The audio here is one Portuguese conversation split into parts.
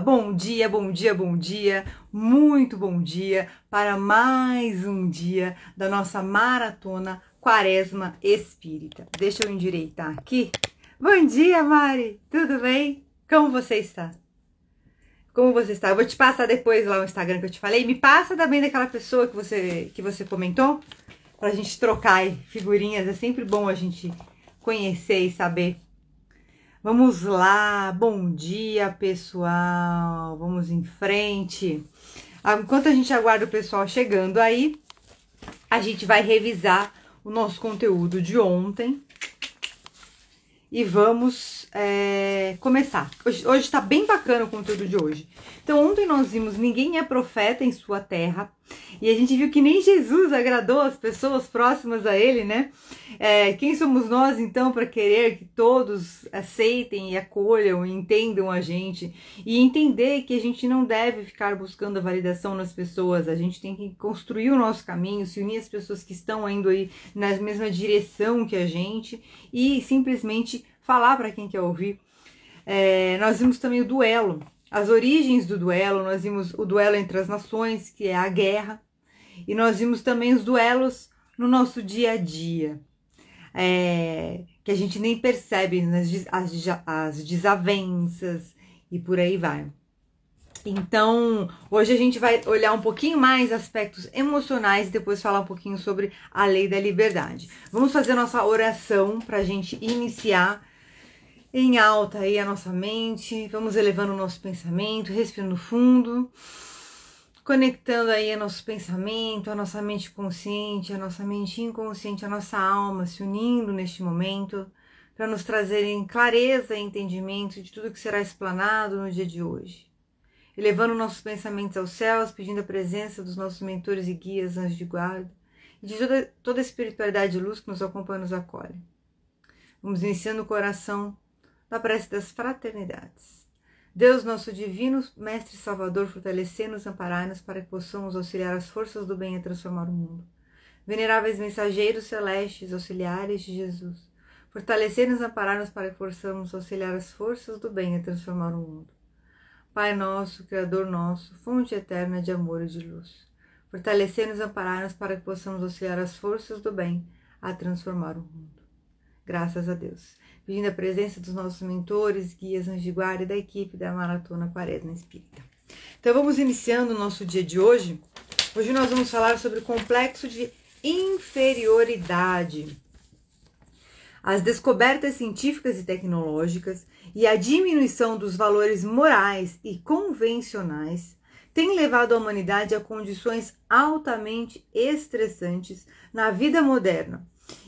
Bom dia, bom dia, bom dia, muito bom dia para mais um dia da nossa maratona Quaresma Espírita. Deixa eu endireitar aqui. Bom dia, Mari, tudo bem? Como você está? Como você está? Eu vou te passar depois lá o Instagram que eu te falei. Me passa também daquela pessoa que você comentou, pra gente trocar figurinhas. É sempre bom a gente conhecer e saber. Vamos lá, bom dia pessoal, vamos em frente. Enquanto a gente aguarda o pessoal chegando aí, a gente vai revisar o nosso conteúdo de ontem e vamos começar. Hoje tá bem bacana o conteúdo de hoje. Então ontem nós vimos ninguém é profeta em sua terra e a gente viu que nem Jesus agradou as pessoas próximas a ele, né? Quem somos nós, então, para querer que todos aceitem e acolham e entendam a gente? E entender que a gente não deve ficar buscando a validação nas pessoas, a gente tem que construir o nosso caminho, se unir às pessoas que estão indo aí na mesma direção que a gente e simplesmente falar para quem quer ouvir. Nós vimos também o duelo, as origens do duelo, nós vimos o duelo entre as nações, que é a guerra, e nós vimos também os duelos no nosso dia a dia. Que a gente nem percebe as desavenças e por aí vai. Então, hoje a gente vai olhar um pouquinho mais aspectos emocionais e depois falar um pouquinho sobre a lei da liberdade. Vamos fazer nossa oração para a gente iniciar em alta aí a nossa mente. Vamos elevando o nosso pensamento, respirando fundo, conectando aí o nosso pensamento, a nossa mente consciente, a nossa mente inconsciente, a nossa alma se unindo neste momento para nos trazerem clareza e entendimento de tudo que será explanado no dia de hoje. Elevando nossos pensamentos aos céus, pedindo a presença dos nossos mentores e guias, anjos de guarda, e de toda a espiritualidade de luz que nos acompanha e nos acolhe. Vamos iniciando o coração da prece das fraternidades. Deus, nosso divino Mestre Salvador, fortalecei-nos, amparai-nos para que possamos auxiliar as forças do bem a transformar o mundo. Veneráveis mensageiros celestes, auxiliares de Jesus, fortalecei-nos, amparai-nos para que possamos auxiliar as forças do bem a transformar o mundo. Pai nosso, Criador nosso, fonte eterna de amor e de luz, fortalecei-nos, amparai-nos para que possamos auxiliar as forças do bem a transformar o mundo. Graças a Deus. Pedindo a presença dos nossos mentores, guias, anjos de guarda e da equipe da Maratona Quaresma Espírita. Então vamos iniciando o nosso dia de hoje. Hoje nós vamos falar sobre o complexo de inferioridade. As descobertas científicas e tecnológicas e a diminuição dos valores morais e convencionais têm levado a humanidade a condições altamente estressantes na vida moderna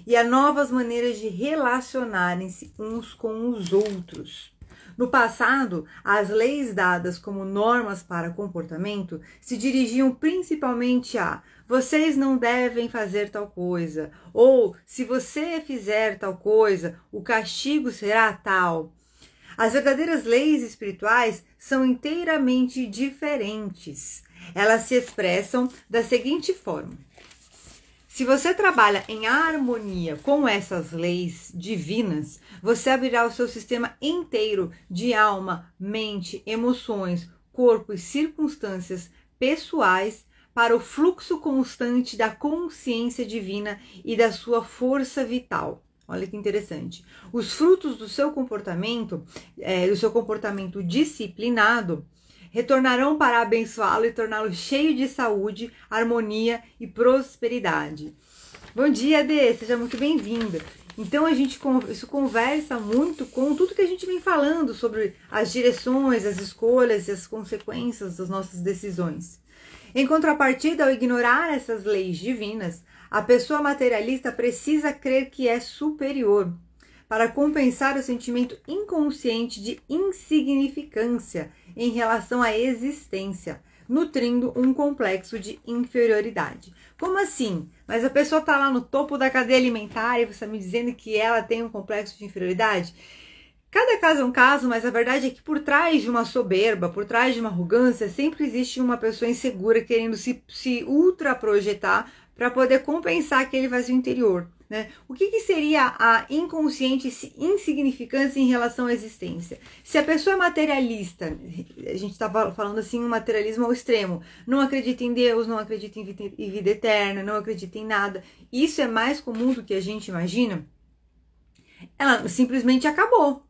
e a novas maneiras de relacionarem-se uns com os outros. No passado, as leis dadas como normas para comportamento se dirigiam principalmente a vocês não devem fazer tal coisa, ou se você fizer tal coisa, o castigo será tal. As verdadeiras leis espirituais são inteiramente diferentes. Elas se expressam da seguinte forma: se você trabalha em harmonia com essas leis divinas, você abrirá o seu sistema inteiro de alma, mente, emoções, corpo e circunstâncias pessoais para o fluxo constante da consciência divina e da sua força vital. Olha que interessante. Os frutos do seu comportamento disciplinado, retornarão para abençoá-lo e torná-lo cheio de saúde, harmonia e prosperidade. Bom dia, Dê, seja muito bem-vinda. Então isso conversa muito com tudo que a gente vem falando sobre as direções, as escolhas e as consequências das nossas decisões. Em contrapartida, ao ignorar essas leis divinas, a pessoa materialista precisa crer que é superior, para compensar o sentimento inconsciente de insignificância em relação à existência, nutrindo um complexo de inferioridade. Como assim? Mas a pessoa está lá no topo da cadeia alimentar e você está me dizendo que ela tem um complexo de inferioridade? Cada caso é um caso, mas a verdade é que por trás de uma soberba, por trás de uma arrogância, sempre existe uma pessoa insegura querendo se ultraprojetar para poder compensar aquele vazio interior. né? O que seria a inconsciente insignificância em relação à existência? Se a pessoa é materialista, a gente está falando assim, um materialismo ao extremo, não acredita em Deus, não acredita em vida eterna, não acredita em nada, isso é mais comum do que a gente imagina, ela simplesmente acabou.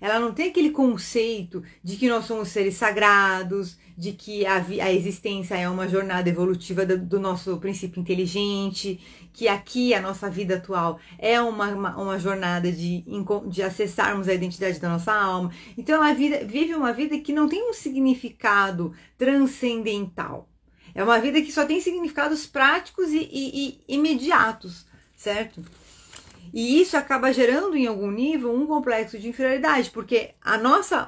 Ela não tem aquele conceito de que nós somos seres sagrados, de que a existência é uma jornada evolutiva do nosso princípio inteligente, que aqui a nossa vida atual é uma jornada de acessarmos a identidade da nossa alma. Então ela vive uma vida que não tem um significado transcendental. É uma vida que só tem significados práticos e imediatos, certo? E isso acaba gerando, em algum nível, um complexo de inferioridade, porque a nossa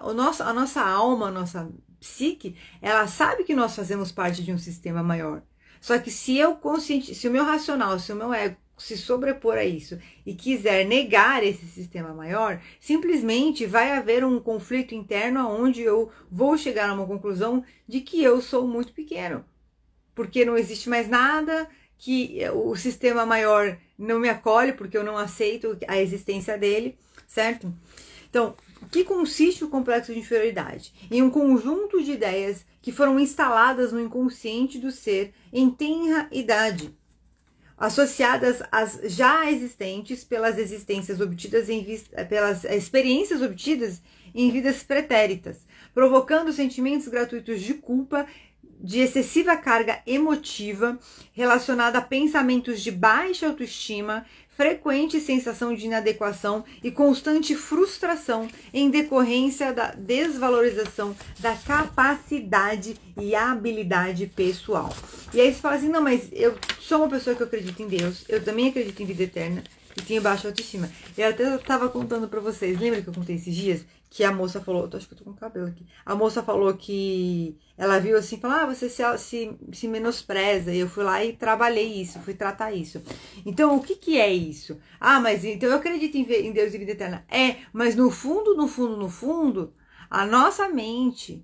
alma, a nossa psique, ela sabe que nós fazemos parte de um sistema maior. Só que se o meu racional, se o meu ego se sobrepor a isso e quiser negar esse sistema maior, simplesmente vai haver um conflito interno onde eu vou chegar a uma conclusão de que eu sou muito pequeno, porque não existe mais nada, que o sistema maior não me acolhe porque eu não aceito a existência dele, certo? Então, o que consiste o complexo de inferioridade? Em um conjunto de ideias que foram instaladas no inconsciente do ser em tenra idade, associadas às já existentes pelas experiências obtidas em vidas pretéritas, provocando sentimentos gratuitos de culpa, de excessiva carga emotiva relacionada a pensamentos de baixa autoestima, frequente sensação de inadequação e constante frustração em decorrência da desvalorização da capacidade e habilidade pessoal. E aí você fala assim, não, mas eu sou uma pessoa que eu acredito em Deus, eu também acredito em vida eterna e tenho baixa autoestima. Eu até estava contando para vocês, lembra que eu contei esses dias? Que a moça falou, acho que eu tô com o cabelo aqui. A moça falou que ela viu assim, falou, você se menospreza. E eu fui lá e trabalhei isso, fui tratar isso. Então, o que é isso? Ah, mas então eu acredito em Deus e vida eterna. Mas no fundo, a nossa mente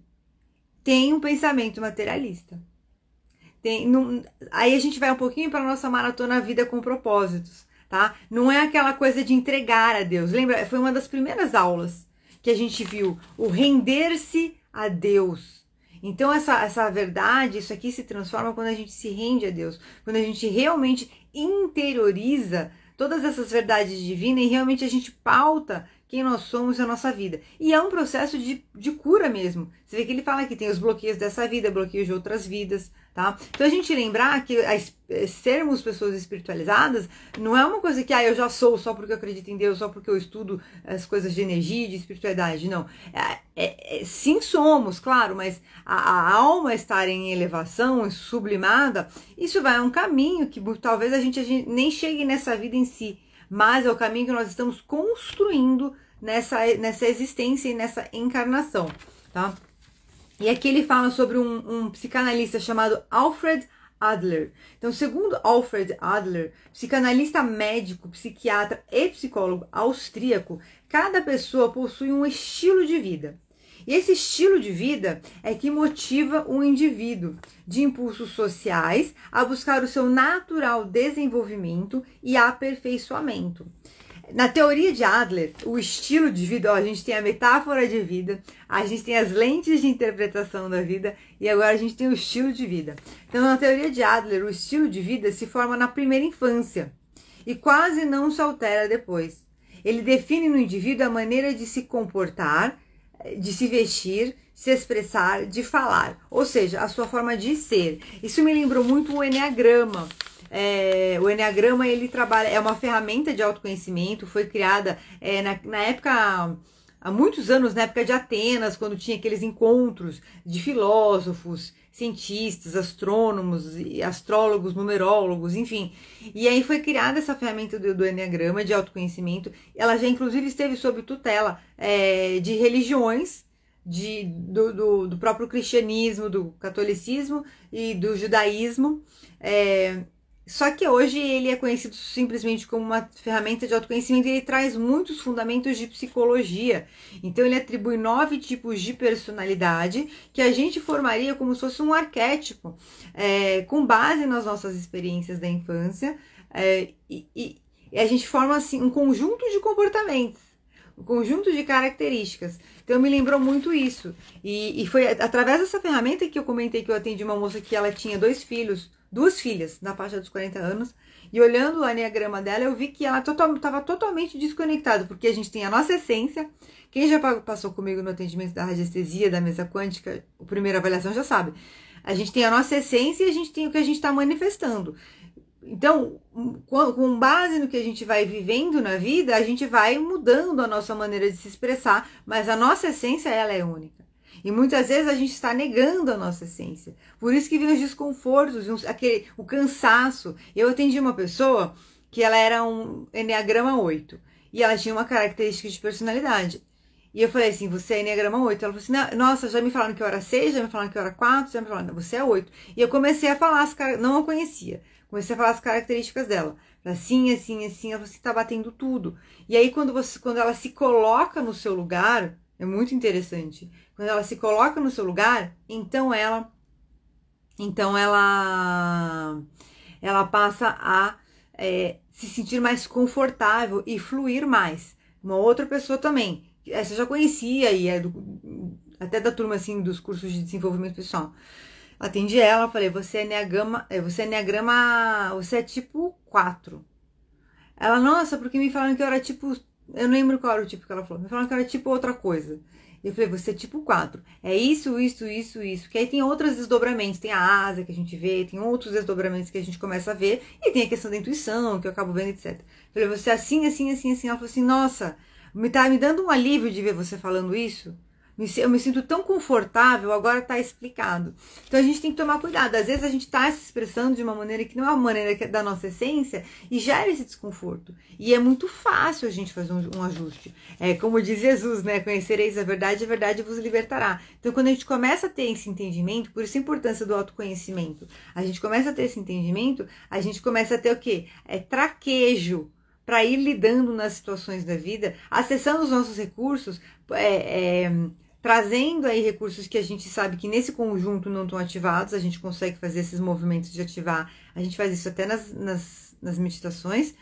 tem um pensamento materialista. Aí a gente vai um pouquinho para a nossa maratona Vida com Propósitos, tá? Não é aquela coisa de entregar a Deus. Lembra? Foi uma das primeiras aulas que a gente viu, o render-se a Deus. Então essa verdade, isso aqui se transforma quando a gente se rende a Deus, quando a gente realmente interioriza todas essas verdades divinas e realmente a gente pauta quem nós somos e a nossa vida. E é um processo de cura mesmo. Você vê que ele fala que tem os bloqueios dessa vida, bloqueios de outras vidas, tá? Então a gente lembrar que sermos pessoas espiritualizadas não é uma coisa que eu já sou só porque eu acredito em Deus, só porque eu estudo as coisas de energia e de espiritualidade, não. Sim somos, claro, mas a alma estar em elevação, sublimada, isso vai a um caminho que talvez a gente nem chegue nessa vida em si, mas é o caminho que nós estamos construindo nessa existência e nessa encarnação, tá? E aqui ele fala sobre um psicanalista chamado Alfred Adler. Então, segundo Alfred Adler, psicanalista médico, psiquiatra e psicólogo austríaco, cada pessoa possui um estilo de vida. E esse estilo de vida é que motiva o indivíduo de impulsos sociais a buscar o seu natural desenvolvimento e aperfeiçoamento. Na teoria de Adler, o estilo de vida, a gente tem a metáfora de vida, a gente tem as lentes de interpretação da vida e agora a gente tem o estilo de vida. Então, na teoria de Adler, o estilo de vida se forma na primeira infância e quase não se altera depois. Ele define no indivíduo a maneira de se comportar, de se vestir, se expressar, de falar, ou seja, a sua forma de ser. Isso me lembrou muito o Eneagrama. O Eneagrama, ele trabalha, é uma ferramenta de autoconhecimento, foi criada na época, há muitos anos, na época de Atenas, quando tinha aqueles encontros de filósofos, cientistas, astrônomos, astrólogos, numerólogos, enfim. E aí foi criada essa ferramenta do Eneagrama de autoconhecimento. Ela já inclusive esteve sob tutela de religiões, do próprio cristianismo, do catolicismo e do judaísmo. Só que hoje ele é conhecido simplesmente como uma ferramenta de autoconhecimento e ele traz muitos fundamentos de psicologia. Então ele atribui 9 tipos de personalidade que a gente formaria como se fosse um arquétipo, com base nas nossas experiências da infância. E a gente forma assim um conjunto de comportamentos, um conjunto de características. Então me lembrou muito isso. E foi através dessa ferramenta que eu comentei que eu atendi uma moça que ela tinha duas filhas na faixa dos 40 anos. E olhando o enneagrama dela, eu vi que ela estava totalmente desconectada, porque a gente tem a nossa essência. Quem já passou comigo no atendimento da radiestesia, da mesa quântica, a primeira avaliação já sabe. A gente tem a nossa essência e a gente tem o que a gente está manifestando. Então, com base no que a gente vai vivendo na vida, a gente vai mudando a nossa maneira de se expressar, mas a nossa essência, ela é única. E muitas vezes a gente está negando a nossa essência. Por isso que vem os desconfortos, o cansaço. Eu atendi uma pessoa que ela era um enneagrama 8 e ela tinha uma característica de personalidade. E eu falei assim, você é enneagrama 8? Ela falou assim, nossa, já me falaram que eu era 6, já me falaram que eu era 4, já me falaram, você é 8. E eu comecei a falar, não a conhecia. Comecei a falar as características dela. Assim, assim, assim. Ela falou assim, tá batendo tudo. E aí, quando ela se coloca no seu lugar, é muito interessante. Quando ela se coloca no seu lugar, então ela passa a se sentir mais confortável e fluir mais. Uma outra pessoa também. Essa eu já conhecia e é até da turma assim, dos cursos de desenvolvimento pessoal. Atendi ela, falei, você é tipo 4. Ela, nossa, porque me falaram que eu era tipo, eu não lembro qual era o tipo que ela falou, me falaram que eu era tipo outra coisa. Eu falei, você é tipo 4. É isso. Que aí tem outros desdobramentos, tem a asa que a gente vê, tem outros desdobramentos que a gente começa a ver, e tem a questão da intuição, que eu acabo vendo, etc. Eu falei, você é assim. Ela falou assim, nossa, tá me dando um alívio de ver você falando isso. Eu me sinto tão confortável, agora tá explicado. Então a gente tem que tomar cuidado. Às vezes a gente tá se expressando de uma maneira que não é uma maneira da nossa essência e gera esse desconforto. E é muito fácil a gente fazer um ajuste. É como diz Jesus, né? Conhecereis a verdade vos libertará. Então quando a gente começa a ter esse entendimento, por isso a importância do autoconhecimento, a gente começa a ter esse entendimento, a gente começa a ter o quê? Traquejo para ir lidando nas situações da vida, acessando os nossos recursos, trazendo aí recursos que a gente sabe que nesse conjunto não estão ativados, a gente consegue fazer esses movimentos de ativar, a gente faz isso até nas meditações,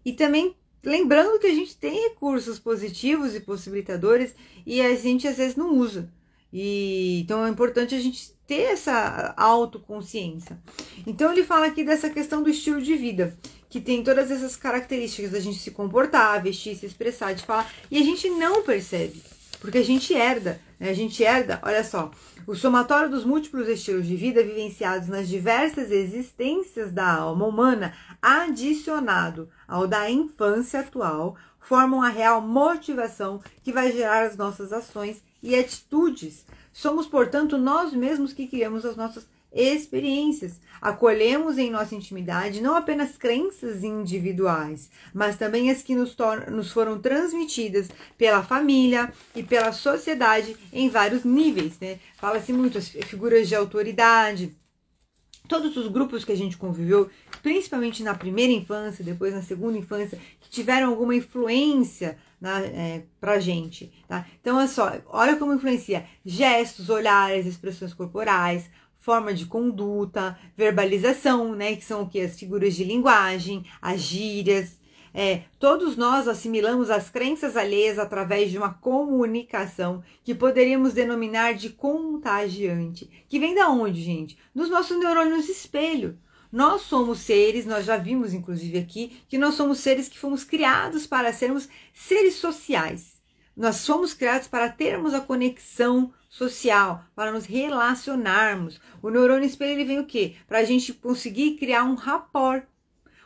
e também lembrando que a gente tem recursos positivos e possibilitadores e a gente às vezes não usa. Então é importante a gente ter essa autoconsciência. Então ele fala aqui dessa questão do estilo de vida, que tem todas essas características da gente se comportar, vestir, se expressar, de falar, e a gente não percebe. Porque a gente herda, né? A gente herda, olha só, o somatório dos múltiplos estilos de vida vivenciados nas diversas existências da alma humana, adicionado ao da infância atual, formam a real motivação que vai gerar as nossas ações e atitudes. Somos, portanto, nós mesmos que criamos as nossas experiências. Acolhemos em nossa intimidade não apenas crenças individuais, mas também as que nos foram transmitidas pela família e pela sociedade em vários níveis, né? Fala-se muito as figuras de autoridade, todos os grupos que a gente conviveu, principalmente na primeira infância, depois na segunda infância, que tiveram alguma influência pra gente, tá? Então, olha como influencia gestos, olhares, expressões corporais, forma de conduta, verbalização, né? Que são o que? As figuras de linguagem, as gírias. Todos nós assimilamos as crenças alheias através de uma comunicação que poderíamos denominar de contagiante. Que vem da onde, gente? Dos nossos neurônios espelho. Nós somos seres, nós já vimos inclusive aqui, que nós somos seres que fomos criados para sermos seres sociais. Nós fomos criados para termos a conexão social, para nos relacionarmos. O neurônio espelho ele vem o quê? Para a gente conseguir criar um rapport.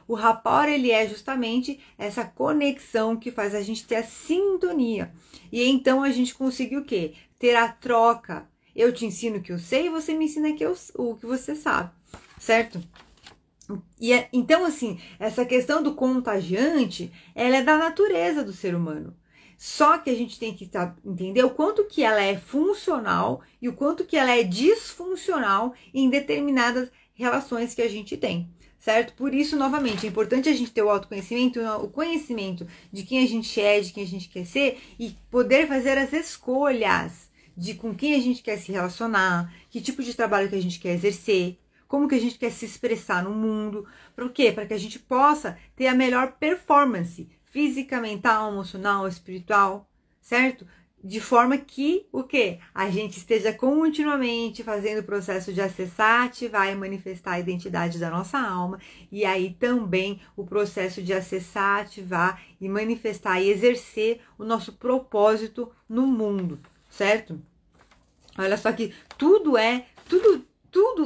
O rapport ele é justamente essa conexão que faz a gente ter a sintonia. E então a gente conseguir o quê? Ter a troca. Eu te ensino o que eu sei e você me ensina o que você sabe, certo? Então, assim, essa questão do contagiante, ela é da natureza do ser humano. Só que a gente tem que entender o quanto que ela é funcional e o quanto que ela é disfuncional em determinadas relações que a gente tem, certo? Por isso, novamente, é importante a gente ter o autoconhecimento, o conhecimento de quem a gente é, de quem a gente quer ser e poder fazer as escolhas de com quem a gente quer se relacionar, que tipo de trabalho que a gente quer exercer, como que a gente quer se expressar no mundo. Para o quê? Para que a gente possa ter a melhor performance física, mental, emocional, espiritual, certo? De forma que, o quê? A gente esteja continuamente fazendo o processo de acessar, ativar e manifestar a identidade da nossa alma. E aí também o processo de acessar, ativar e manifestar e exercer o nosso propósito no mundo, certo? Olha só que tudo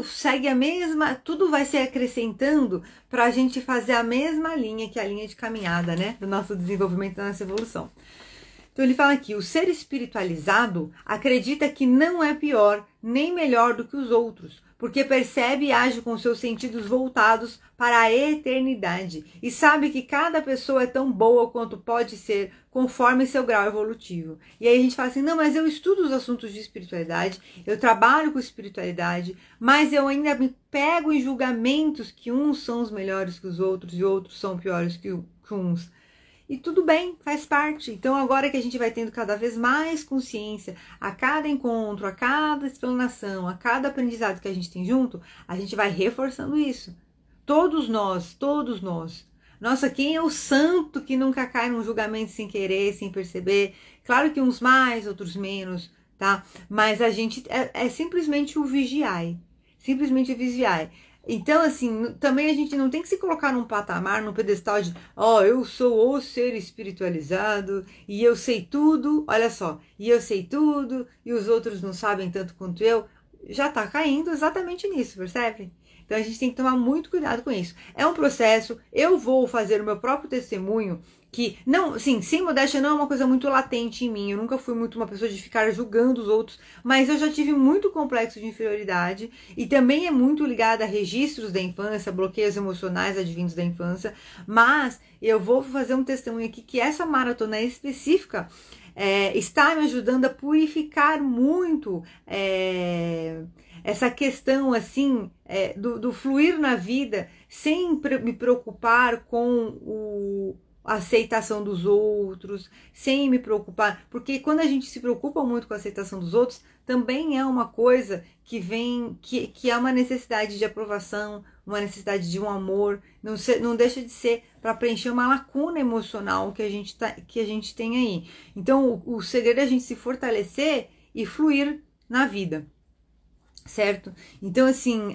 segue a mesma, tudo vai se acrescentando para a gente fazer a mesma linha, que é a linha de caminhada, né? Do nosso desenvolvimento, da nossa evolução. Então ele fala aqui, o ser espiritualizado acredita que não é pior nem melhor do que os outros, porque percebe e age com seus sentidos voltados para a eternidade e sabe que cada pessoa é tão boa quanto pode ser conforme seu grau evolutivo. E aí a gente fala assim, não, mas eu estudo os assuntos de espiritualidade, eu trabalho com espiritualidade, mas eu ainda me pego em julgamentos que uns são os melhores que os outros e outros são piores que uns. E tudo bem, faz parte. Então agora que a gente vai tendo cada vez mais consciência, a cada encontro, a cada explanação, a cada aprendizado que a gente tem junto, a gente vai reforçando isso. Todos nós. Nossa, quem é o santo que nunca cai num julgamento sem querer, sem perceber? Claro que uns mais, outros menos, tá? Mas a gente é simplesmente o vigiai. Simplesmente o vigiai. Então, assim, também a gente não tem que se colocar num patamar, num pedestal de eu sou o ser espiritualizado e eu sei tudo, olha só, e eu sei tudo e os outros não sabem tanto quanto eu. Já tá caindo exatamente nisso, percebe? Então a gente tem que tomar muito cuidado com isso. É um processo, eu vou fazer o meu próprio testemunho, que, não, assim, sem modéstia não é uma coisa muito latente em mim, eu nunca fui muito uma pessoa de ficar julgando os outros, mas eu já tive muito complexo de inferioridade, e também é muito ligada a registros da infância, bloqueios emocionais advindos da infância, mas eu vou fazer um testemunho aqui que essa maratona específica está me ajudando a purificar muito essa questão assim do fluir na vida sem me preocupar com a aceitação dos outros, sem me preocupar, porque quando a gente se preocupa muito com a aceitação dos outros, também é uma coisa que vem, que é uma necessidade de aprovação, uma necessidade de um amor, não deixa de ser para preencher uma lacuna emocional que a gente tem aí. Então o segredo é a gente se fortalecer e fluir na vida, certo? Então assim,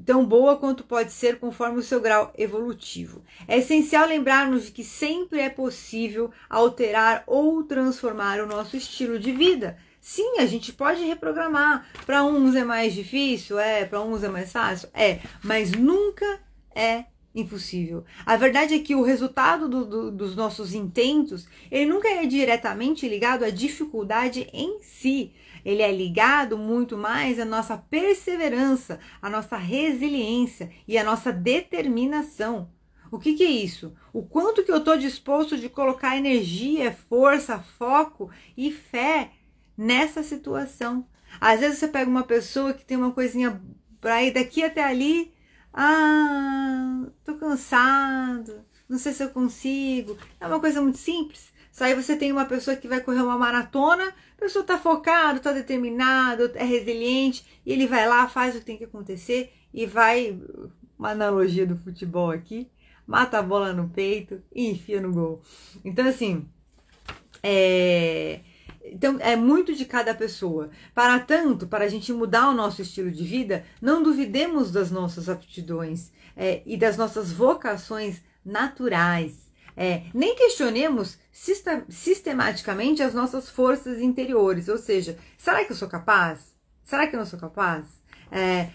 tão boa quanto pode ser conforme o seu grau evolutivo. É essencial lembrarmos de que sempre é possível alterar ou transformar o nosso estilo de vida. Sim, a gente pode reprogramar. Para uns é mais difícil, para uns é mais fácil, mas nunca é impossível. A verdade é que o resultado dos nossos intentos, ele nunca é diretamente ligado à dificuldade em si. Ele é ligado muito mais à nossa perseverança, à nossa resiliência e à nossa determinação. O que é isso? O quanto que eu estou disposto de colocar energia, força, foco e fé nessa situação. Às vezes você pega uma pessoa que tem uma coisinha para ir daqui até ali, tô cansado, não sei se eu consigo. É uma coisa muito simples. Só aí você tem uma pessoa que vai correr uma maratona, a pessoa tá focado, tá determinado, é resiliente, e ele vai lá, faz o que tem que acontecer e vai, uma analogia do futebol aqui, mata a bola no peito e enfia no gol. Então assim, então é muito de cada pessoa. Para tanto, para a gente mudar o nosso estilo de vida, não duvidemos das nossas aptidões e das nossas vocações naturais. Nem questionemos sistematicamente as nossas forças interiores, ou seja, será que eu sou capaz? Será que eu não sou capaz?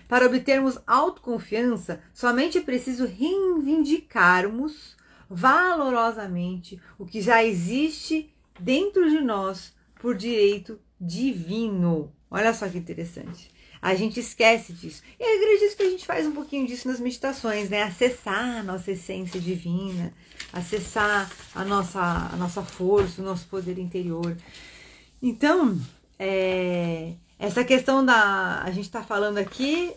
Para obtermos autoconfiança, somente é preciso reivindicarmos valorosamente o que já existe dentro de nós por direito divino. Olha só que interessante. A gente esquece disso. E eu acredito que a gente faz um pouquinho disso nas meditações, né? Acessar a nossa essência divina, acessar a nossa força, o nosso poder interior. Então, essa questão a gente está falando aqui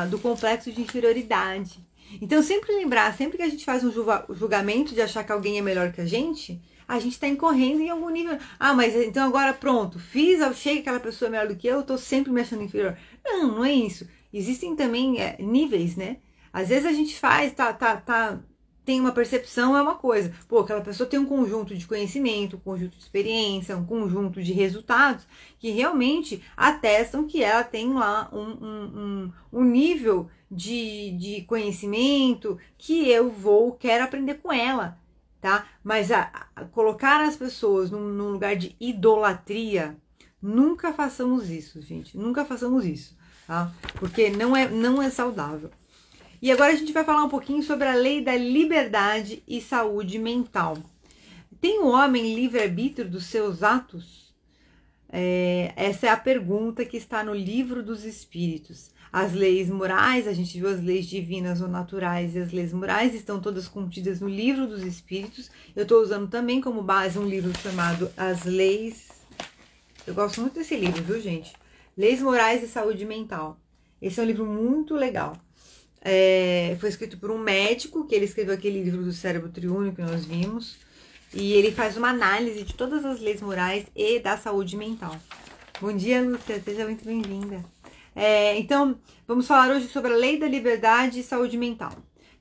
do complexo de inferioridade. Então, sempre lembrar, sempre que a gente faz um julgamento de achar que alguém é melhor que a gente está incorrendo em algum nível. Mas então agora pronto, achei que aquela pessoa é melhor do que eu estou sempre me achando inferior. Não é isso. existem também níveis, né? Às vezes a gente faz, tem uma percepção, é uma coisa. Pô, aquela pessoa tem um conjunto de conhecimento, um conjunto de experiência, um conjunto de resultados que realmente atestam que ela tem lá um nível de conhecimento que quero aprender com ela, tá? Mas colocar as pessoas num lugar de idolatria, nunca façamos isso, gente. Nunca façamos isso, tá? Porque não é saudável. E agora a gente vai falar um pouquinho sobre a lei da liberdade e saúde mental. Tem o homem livre-arbítrio dos seus atos? Essa é a pergunta que está no Livro dos Espíritos. As leis morais, a gente viu as leis divinas ou naturais e as leis morais estão todas contidas no Livro dos Espíritos. Eu estou usando também como base um livro chamado As Leis. Eu gosto muito desse livro, viu, gente? Leis Morais e Saúde Mental. Esse é um livro muito legal. Foi escrito por um médico, que ele escreveu aquele livro do cérebro triúnico que nós vimos, e ele faz uma análise de todas as leis morais e da saúde mental. Bom dia, Lúcia, seja muito bem-vinda. Então, vamos falar hoje sobre a lei da liberdade e saúde mental.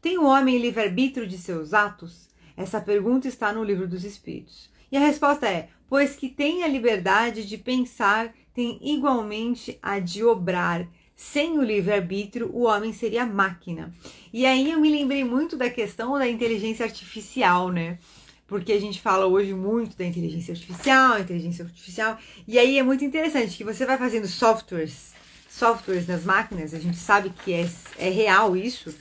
Tem o homem livre-arbítrio de seus atos? Essa pergunta está no Livro dos Espíritos. E a resposta é: pois que tem a liberdade de pensar, tem igualmente a de obrar. Sem o livre-arbítrio, o homem seria máquina. E aí eu me lembrei muito da questão da inteligência artificial, né? Porque a gente fala hoje muito da inteligência artificial, e aí é muito interessante que você vai fazendo softwares nas máquinas, a gente sabe que é real isso,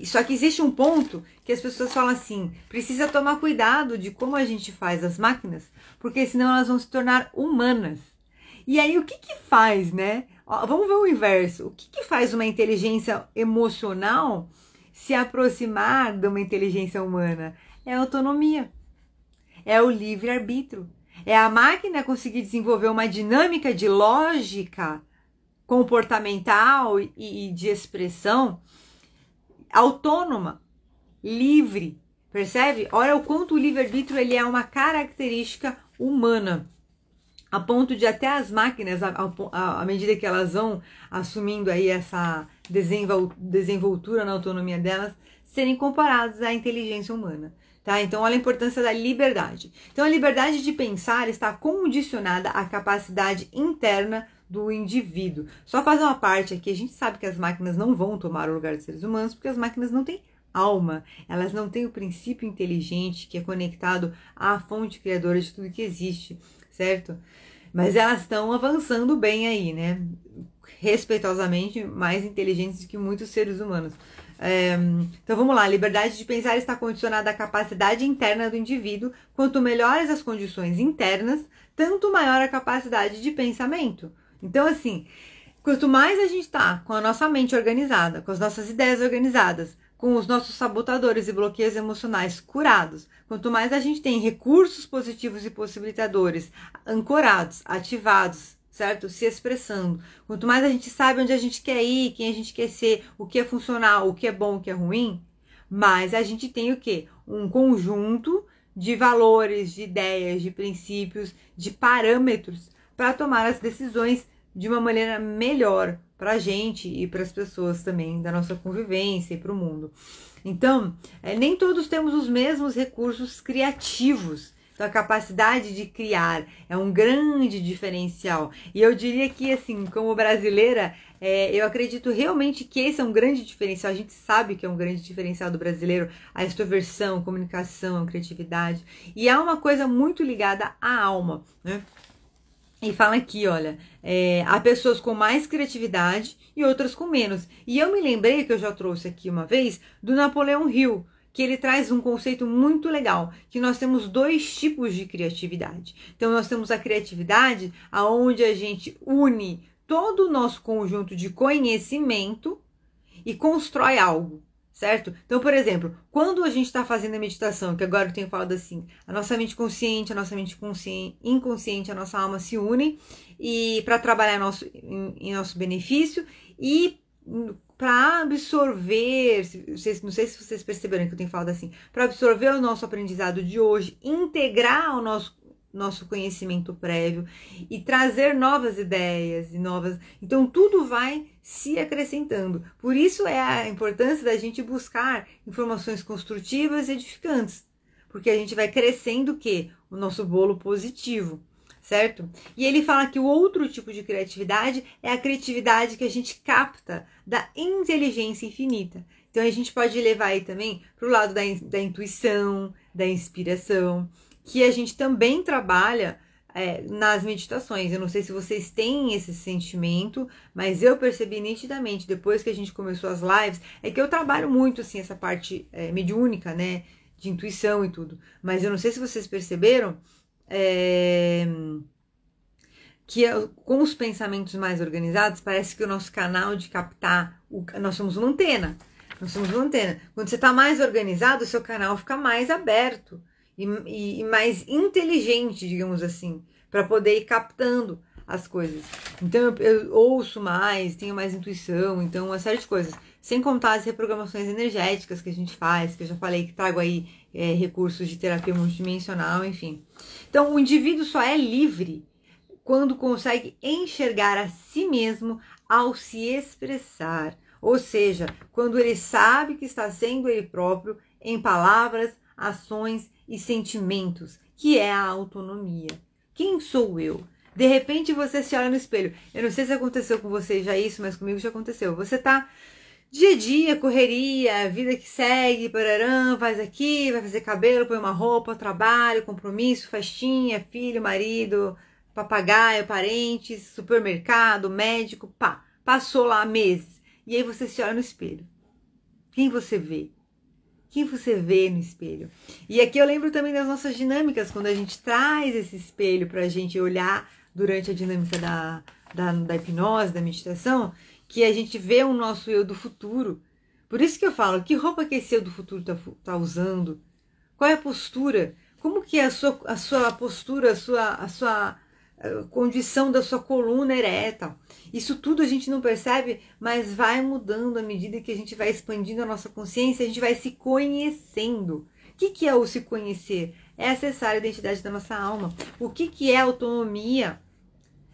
só que existe um ponto que as pessoas falam assim, precisa tomar cuidado de como a gente faz as máquinas, porque senão elas vão se tornar humanas. E aí o que faz, né? Vamos ver o inverso. O que faz uma inteligência emocional se aproximar de uma inteligência humana? É a autonomia. É o livre-arbítrio. É a máquina conseguir desenvolver uma dinâmica de lógica comportamental e de expressão autônoma, livre. Percebe? Olha o quanto o livre-arbítrio ele é uma característica humana. A ponto de até as máquinas, à medida que elas vão assumindo aí essa desenvoltura na autonomia delas, serem comparadas à inteligência humana, tá? Então, olha a importância da liberdade. Então, a liberdade de pensar está condicionada à capacidade interna do indivíduo. Só fazer uma parte aqui, a gente sabe que as máquinas não vão tomar o lugar dos seres humanos, porque as máquinas não têm alma, elas não têm o princípio inteligente que é conectado à fonte criadora de tudo que existe, certo? Mas elas estão avançando bem aí, né? Respeitosamente mais inteligentes que muitos seres humanos. Então vamos lá, a liberdade de pensar está condicionada à capacidade interna do indivíduo. Quanto melhores as condições internas, tanto maior a capacidade de pensamento. Então assim, quanto mais a gente está com a nossa mente organizada, com as nossas ideias organizadas, com os nossos sabotadores e bloqueios emocionais curados, quanto mais a gente tem recursos positivos e possibilitadores ancorados, ativados, certo? Se expressando, quanto mais a gente sabe onde a gente quer ir, quem a gente quer ser, o que é funcional, o que é bom, o que é ruim, mais a gente tem o quê? Um conjunto de valores, de ideias, de princípios, de parâmetros para tomar as decisões de uma maneira melhor para a gente e para as pessoas também da nossa convivência e para o mundo. Então, nem todos temos os mesmos recursos criativos. Então, a capacidade de criar é um grande diferencial. E eu diria que, assim, como brasileira, eu acredito realmente que esse é um grande diferencial. A gente sabe que é um grande diferencial do brasileiro, a extroversão, comunicação, criatividade. E há uma coisa muito ligada à alma, né? E fala aqui, olha, há pessoas com mais criatividade e outras com menos. E eu me lembrei, que eu já trouxe aqui uma vez, do Napoleão Hill, que ele traz um conceito muito legal, que nós temos dois tipos de criatividade. Então, nós temos a criatividade onde a gente une todo o nosso conjunto de conhecimento e constrói algo. Certo? Então, por exemplo, quando a gente está fazendo a meditação, que agora eu tenho falado assim, a nossa mente consciente, a nossa mente inconsciente, a nossa alma se unem e para trabalhar em nosso benefício e para absorver, não sei se vocês perceberam que eu tenho falado assim, para absorver o nosso aprendizado de hoje, integrar nosso conhecimento prévio e trazer novas ideias e novas. Então tudo vai se acrescentando. Por isso é a importância da gente buscar informações construtivas e edificantes, porque a gente vai crescendo o quê? O nosso bolo positivo, certo? E ele fala que o outro tipo de criatividade é a criatividade que a gente capta da inteligência infinita. Então a gente pode levar aí também para o lado da intuição, da inspiração, que a gente também trabalha nas meditações. Eu não sei se vocês têm esse sentimento, mas eu percebi nitidamente, depois que a gente começou as lives, é que eu trabalho muito assim, essa parte mediúnica, né, de intuição e tudo. Mas eu não sei se vocês perceberam que com os pensamentos mais organizados, parece que o nosso canal de captar, nós somos uma antena. Nós somos uma antena. Quando você está mais organizado, o seu canal fica mais aberto e mais inteligente, digamos assim, para poder ir captando as coisas. Então eu ouço mais, tenho mais intuição, então uma série de coisas. Sem contar as reprogramações energéticas que a gente faz, que eu já falei que trago aí recursos de terapia multidimensional, enfim. Então o indivíduo só é livre quando consegue enxergar a si mesmo ao se expressar. Ou seja, quando ele sabe que está sendo ele próprio em palavras, ações e sentimentos, que é a autonomia. Quem sou eu? De repente você se olha no espelho. Eu não sei se aconteceu com você já isso, mas comigo já aconteceu. Você tá dia a dia, correria, vida que segue, pararã, faz aqui, vai fazer cabelo, põe uma roupa, trabalho, compromisso, festinha, filho, marido, papagaio, parentes, supermercado, médico, pá. Passou lá meses. E aí você se olha no espelho. Quem você vê? Quem você vê no espelho? E aqui eu lembro também das nossas dinâmicas, quando a gente traz esse espelho para a gente olhar durante a dinâmica da hipnose, da meditação, que a gente vê o nosso eu do futuro. Por isso que eu falo, que roupa que esse eu do futuro tá usando? Qual é a postura? Como que é a sua postura, a sua condição da sua coluna ereta? Isso tudo a gente não percebe, mas vai mudando à medida que a gente vai expandindo a nossa consciência, a gente vai se conhecendo. O que é o se conhecer? É acessar a identidade da nossa alma. O que é autonomia?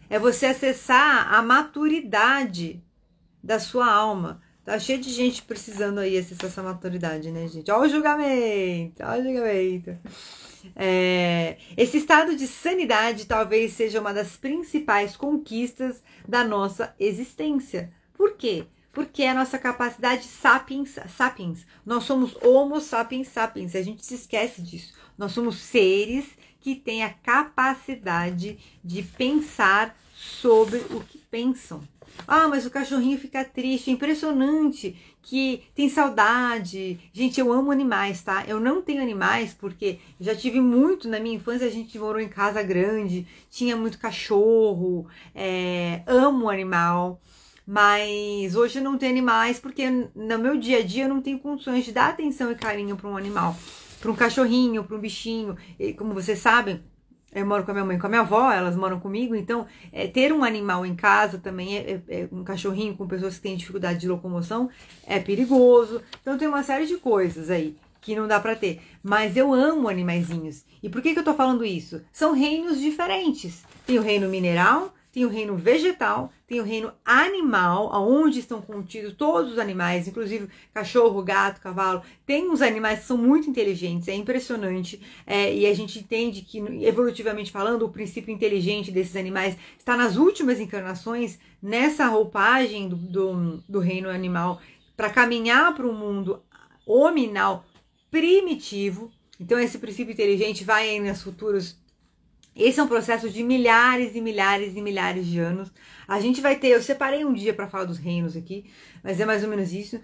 É você acessar a maturidade da sua alma. Tá cheio de gente precisando aí acessar essa maturidade, né, gente? Olha o julgamento, olha o julgamento. Esse estado de sanidade talvez seja uma das principais conquistas da nossa existência. Por quê? Porque é a nossa capacidade sapiens. Nós somos homo sapiens sapiens, a gente se esquece disso. Nós somos seres que têm a capacidade de pensar sobre o que pensam. Ah, mas o cachorrinho fica triste, é impressionante, que tem saudade. Gente, eu amo animais, tá? Eu não tenho animais porque já tive muito na minha infância, a gente morou em casa grande, tinha muito cachorro, amo animal, mas hoje eu não tenho animais porque no meu dia a dia eu não tenho condições de dar atenção e carinho para um animal, para um cachorrinho, para um bichinho. E, como vocês sabem, eu moro com a minha mãe e com a minha avó, elas moram comigo, então ter um animal em casa também, um cachorrinho com pessoas que têm dificuldade de locomoção, é perigoso. Então tem uma série de coisas aí que não dá pra ter. Mas eu amo animaizinhos. E por que eu tô falando isso? São reinos diferentes. Tem o reino mineral, tem o reino vegetal, tem o reino animal, onde estão contidos todos os animais, inclusive cachorro, gato, cavalo. Tem uns animais que são muito inteligentes, é impressionante. E a gente entende que, evolutivamente falando, o princípio inteligente desses animais está nas últimas encarnações, nessa roupagem do reino animal, para caminhar para um mundo hominal primitivo. Então esse princípio inteligente vai aí nas futuras. Esse é um processo de milhares e milhares e milhares de anos. A gente vai ter, eu separei um dia para falar dos reinos aqui, mas é mais ou menos isso.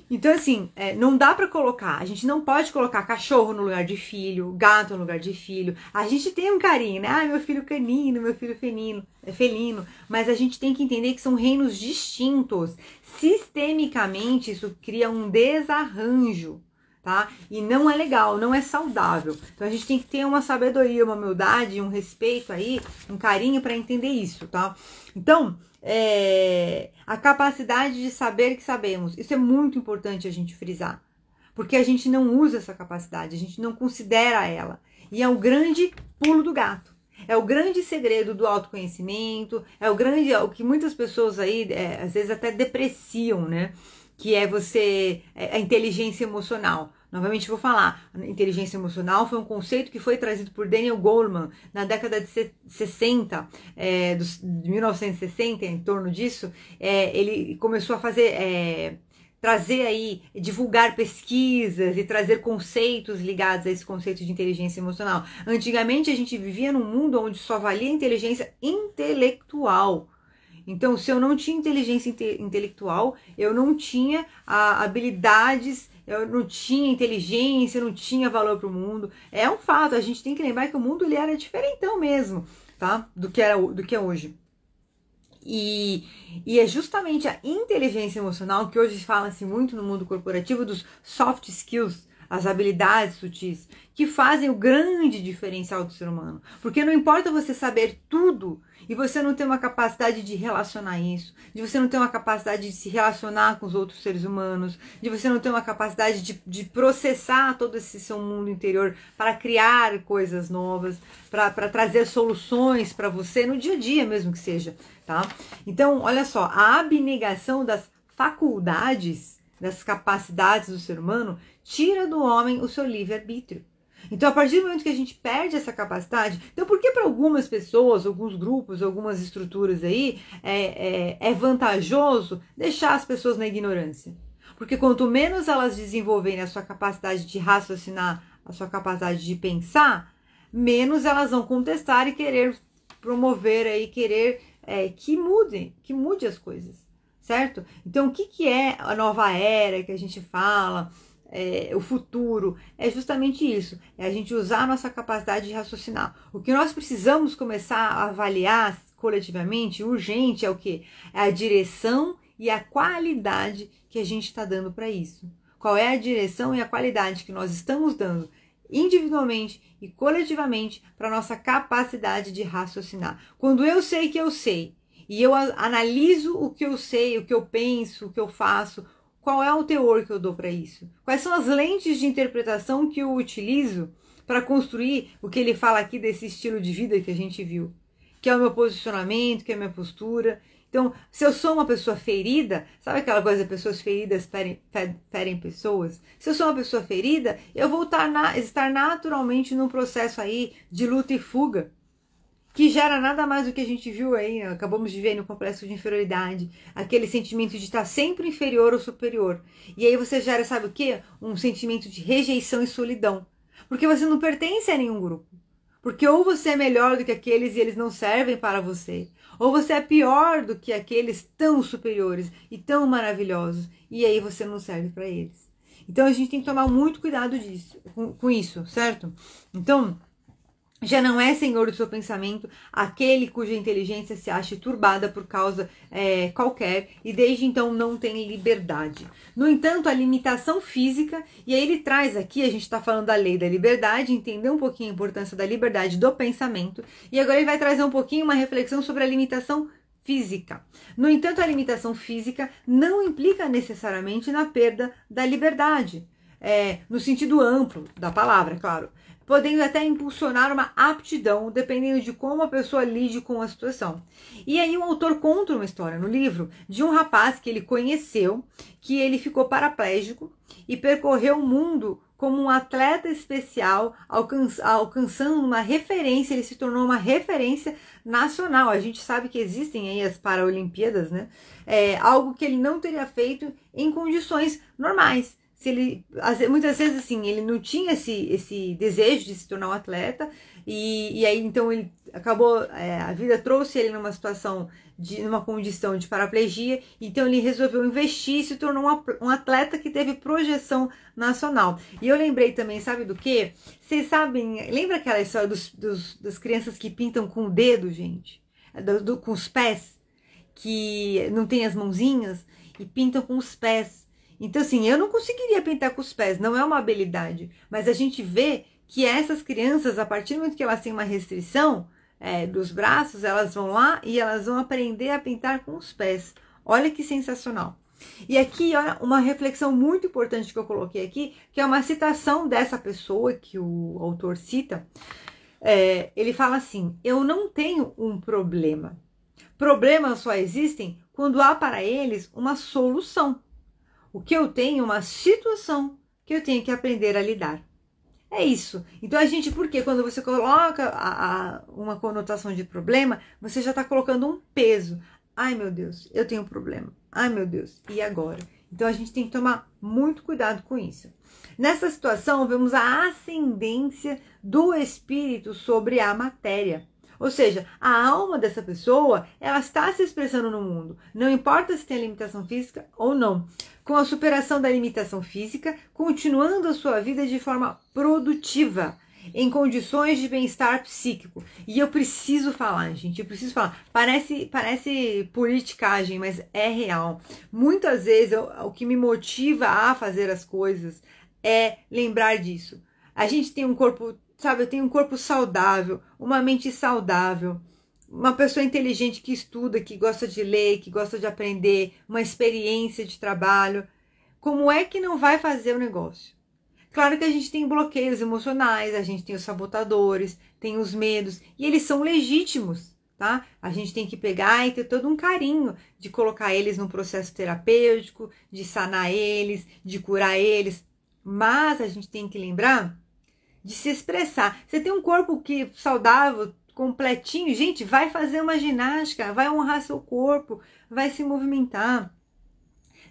Então, assim, não dá para colocar, a gente não pode colocar cachorro no lugar de filho, gato no lugar de filho. A gente tem um carinho, né? Ah, meu filho canino, meu filho felino. Mas a gente tem que entender que são reinos distintos. Sistemicamente, isso cria um desarranjo. Tá? E não é legal, não é saudável. Então a gente tem que ter uma sabedoria, uma humildade, um respeito aí, um carinho para entender isso, tá? Então, a capacidade de saber que sabemos, isso é muito importante a gente frisar, porque a gente não usa essa capacidade, a gente não considera ela. E é um grande pulo do gato. É o grande segredo do autoconhecimento, é o que muitas pessoas aí, às vezes até depreciam, né? Que é a inteligência emocional. Novamente vou falar, a inteligência emocional foi um conceito que foi trazido por Daniel Goleman na década de 60, de 1960, em torno disso. Ele começou a trazer aí, divulgar pesquisas e trazer conceitos ligados a esse conceito de inteligência emocional. Antigamente a gente vivia num mundo onde só valia inteligência intelectual. Então, se eu não tinha inteligência intelectual, eu não tinha habilidades, eu não tinha inteligência, eu não tinha valor para o mundo. É um fato, a gente tem que lembrar que o mundo ele era diferentão mesmo, tá? Do que é hoje. E é justamente a inteligência emocional que hoje fala-se muito no mundo corporativo dos soft skills, as habilidades sutis, que fazem o grande diferencial do ser humano. Porque não importa você saber tudo e você não ter uma capacidade de relacionar isso, de você não ter uma capacidade de se relacionar com os outros seres humanos, de você não ter uma capacidade de processar todo esse seu mundo interior para criar coisas novas, para trazer soluções para você no dia a dia mesmo que seja, tá? Então, olha só, a abnegação das faculdades, das capacidades do ser humano, tira do homem o seu livre-arbítrio. Então, a partir do momento que a gente perde essa capacidade, então por que para algumas pessoas, alguns grupos, algumas estruturas aí, é vantajoso deixar as pessoas na ignorância? Porque quanto menos elas desenvolverem a sua capacidade de raciocinar, a sua capacidade de pensar, menos elas vão contestar e querer promover aí, que mude as coisas, certo? Então, o que é a nova era que a gente fala? O futuro, é justamente isso, é a gente usar a nossa capacidade de raciocinar. O que nós precisamos começar a avaliar coletivamente, urgente, é o quê? É a direção e a qualidade que a gente está dando para isso. Qual é a direção e a qualidade que nós estamos dando individualmente e coletivamente para a nossa capacidade de raciocinar. Quando eu sei que eu sei, e eu analiso o que eu sei, o que eu penso, o que eu faço, qual é o teor que eu dou para isso? Quais são as lentes de interpretação que eu utilizo para construir o que ele fala aqui desse estilo de vida que a gente viu? Que é o meu posicionamento, que é a minha postura. Então, se eu sou uma pessoa ferida, sabe aquela coisa de pessoas feridas ferem pessoas? Se eu sou uma pessoa ferida, eu vou estar naturalmente num processo aí de luta e fuga, que gera nada mais do que a gente viu aí, acabamos de ver no complexo de inferioridade, aquele sentimento de estar sempre inferior ou superior. E aí você gera, sabe o quê? Um sentimento de rejeição e solidão. Porque você não pertence a nenhum grupo. Porque ou você é melhor do que aqueles e eles não servem para você, ou você é pior do que aqueles tão superiores e tão maravilhosos, e aí você não serve para eles. Então a gente tem que tomar muito cuidado com isso, certo? Então, já não é senhor do seu pensamento aquele cuja inteligência se acha turbada por causa qualquer e desde então não tem liberdade. No entanto, a limitação física, e aí ele traz aqui, a gente está falando da lei da liberdade, entender um pouquinho a importância da liberdade do pensamento, e agora ele vai trazer um pouquinho uma reflexão sobre a limitação física. No entanto, a limitação física não implica necessariamente na perda da liberdade, no sentido amplo da palavra, claro, podendo até impulsionar uma aptidão, dependendo de como a pessoa lide com a situação. E aí o autor conta uma história no livro de um rapaz que ele conheceu, que ele ficou paraplégico e percorreu o mundo como um atleta especial, alcançando uma referência, ele se tornou uma referência nacional. A gente sabe que existem aí as Paralimpíadas, né? Algo que ele não teria feito em condições normais. Muitas vezes assim, ele não tinha esse desejo de se tornar um atleta, e aí então ele acabou, a vida trouxe ele numa situação, numa condição de paraplegia, então ele resolveu investir e se tornou um atleta que teve projeção nacional. E eu lembrei também, sabe do quê? Vocês sabem, lembra aquela história das crianças que pintam com o dedo, gente? Com os pés, que não tem as mãozinhas e pintam com os pés. Então, assim, eu não conseguiria pintar com os pés, não é uma habilidade. Mas a gente vê que essas crianças, a partir do momento que elas têm uma restrição dos braços, elas vão lá e elas vão aprender a pintar com os pés. Olha que sensacional. E aqui, olha, uma reflexão muito importante que eu coloquei aqui, que é uma citação dessa pessoa que o autor cita. Ele fala assim: eu não tenho um problema. Problemas só existem quando há para eles uma solução. O que eu tenho é uma situação que eu tenho que aprender a lidar. É isso. Então porque quando você coloca uma conotação de problema, você já está colocando um peso. Ai meu Deus, eu tenho um problema. Ai meu Deus, e agora? Então a gente tem que tomar muito cuidado com isso. Nessa situação, vemos a ascendência do espírito sobre a matéria. Ou seja, a alma dessa pessoa, ela está se expressando no mundo. Não importa se tem limitação física ou não. Com a superação da limitação física, continuando a sua vida de forma produtiva, em condições de bem-estar psíquico. E eu preciso falar, gente, eu preciso falar. Parece politicagem, mas é real. Muitas vezes, o que me motiva a fazer as coisas é lembrar disso. A gente tem um corpo, sabe, eu tenho um corpo saudável, uma mente saudável, uma pessoa inteligente que estuda, que gosta de ler, que gosta de aprender, uma experiência de trabalho. Como é que não vai fazer o negócio? Claro que a gente tem bloqueios emocionais, a gente tem os sabotadores, tem os medos, e eles são legítimos, tá? A gente tem que pegar e ter todo um carinho de colocar eles num processo terapêutico, de sanar eles, de curar eles, mas a gente tem que lembrar de se expressar. Você tem um corpo saudável, completinho, gente, vai fazer uma ginástica, vai honrar seu corpo, vai se movimentar.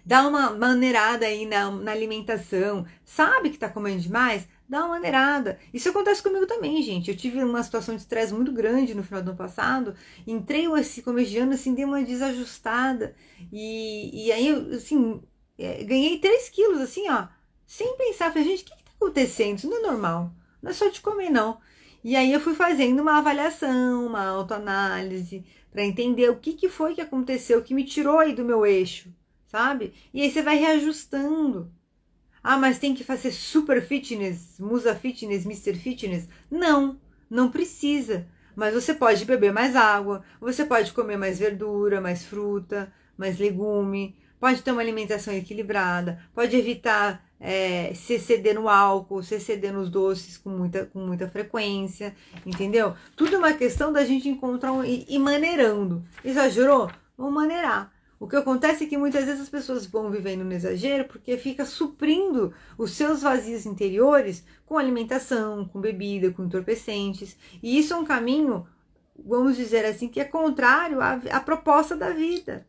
Dá uma maneirada aí na alimentação. Sabe que tá comendo demais? Dá uma maneirada. Isso acontece comigo também, gente. Eu tive uma situação de estresse muito grande no final do ano passado. Entrei esse começo de ano, assim, dei uma desajustada. E aí, assim, ganhei 3 quilos, assim, ó. Sem pensar. Falei, gente, o que tá acontecendo? Isso não é normal. Não é só de comer, não. E aí eu fui fazendo uma avaliação, uma autoanálise, para entender o que foi que aconteceu, que me tirou aí do meu eixo. Sabe? E aí você vai reajustando. Ah, mas tem que fazer super fitness, musa fitness, Mr. Fitness? Não, não precisa. Mas você pode beber mais água, você pode comer mais verdura, mais fruta, mais legume, pode ter uma alimentação equilibrada, pode evitar se exceder no álcool, se exceder nos doces com muita frequência, entendeu? Tudo é uma questão da gente encontrar e maneirando. Exagerou? Vamos maneirar. O que acontece é que muitas vezes as pessoas vão vivendo no exagero porque fica suprindo os seus vazios interiores com alimentação, com bebida, com entorpecentes. E isso é um caminho, vamos dizer assim, que é contrário à proposta da vida.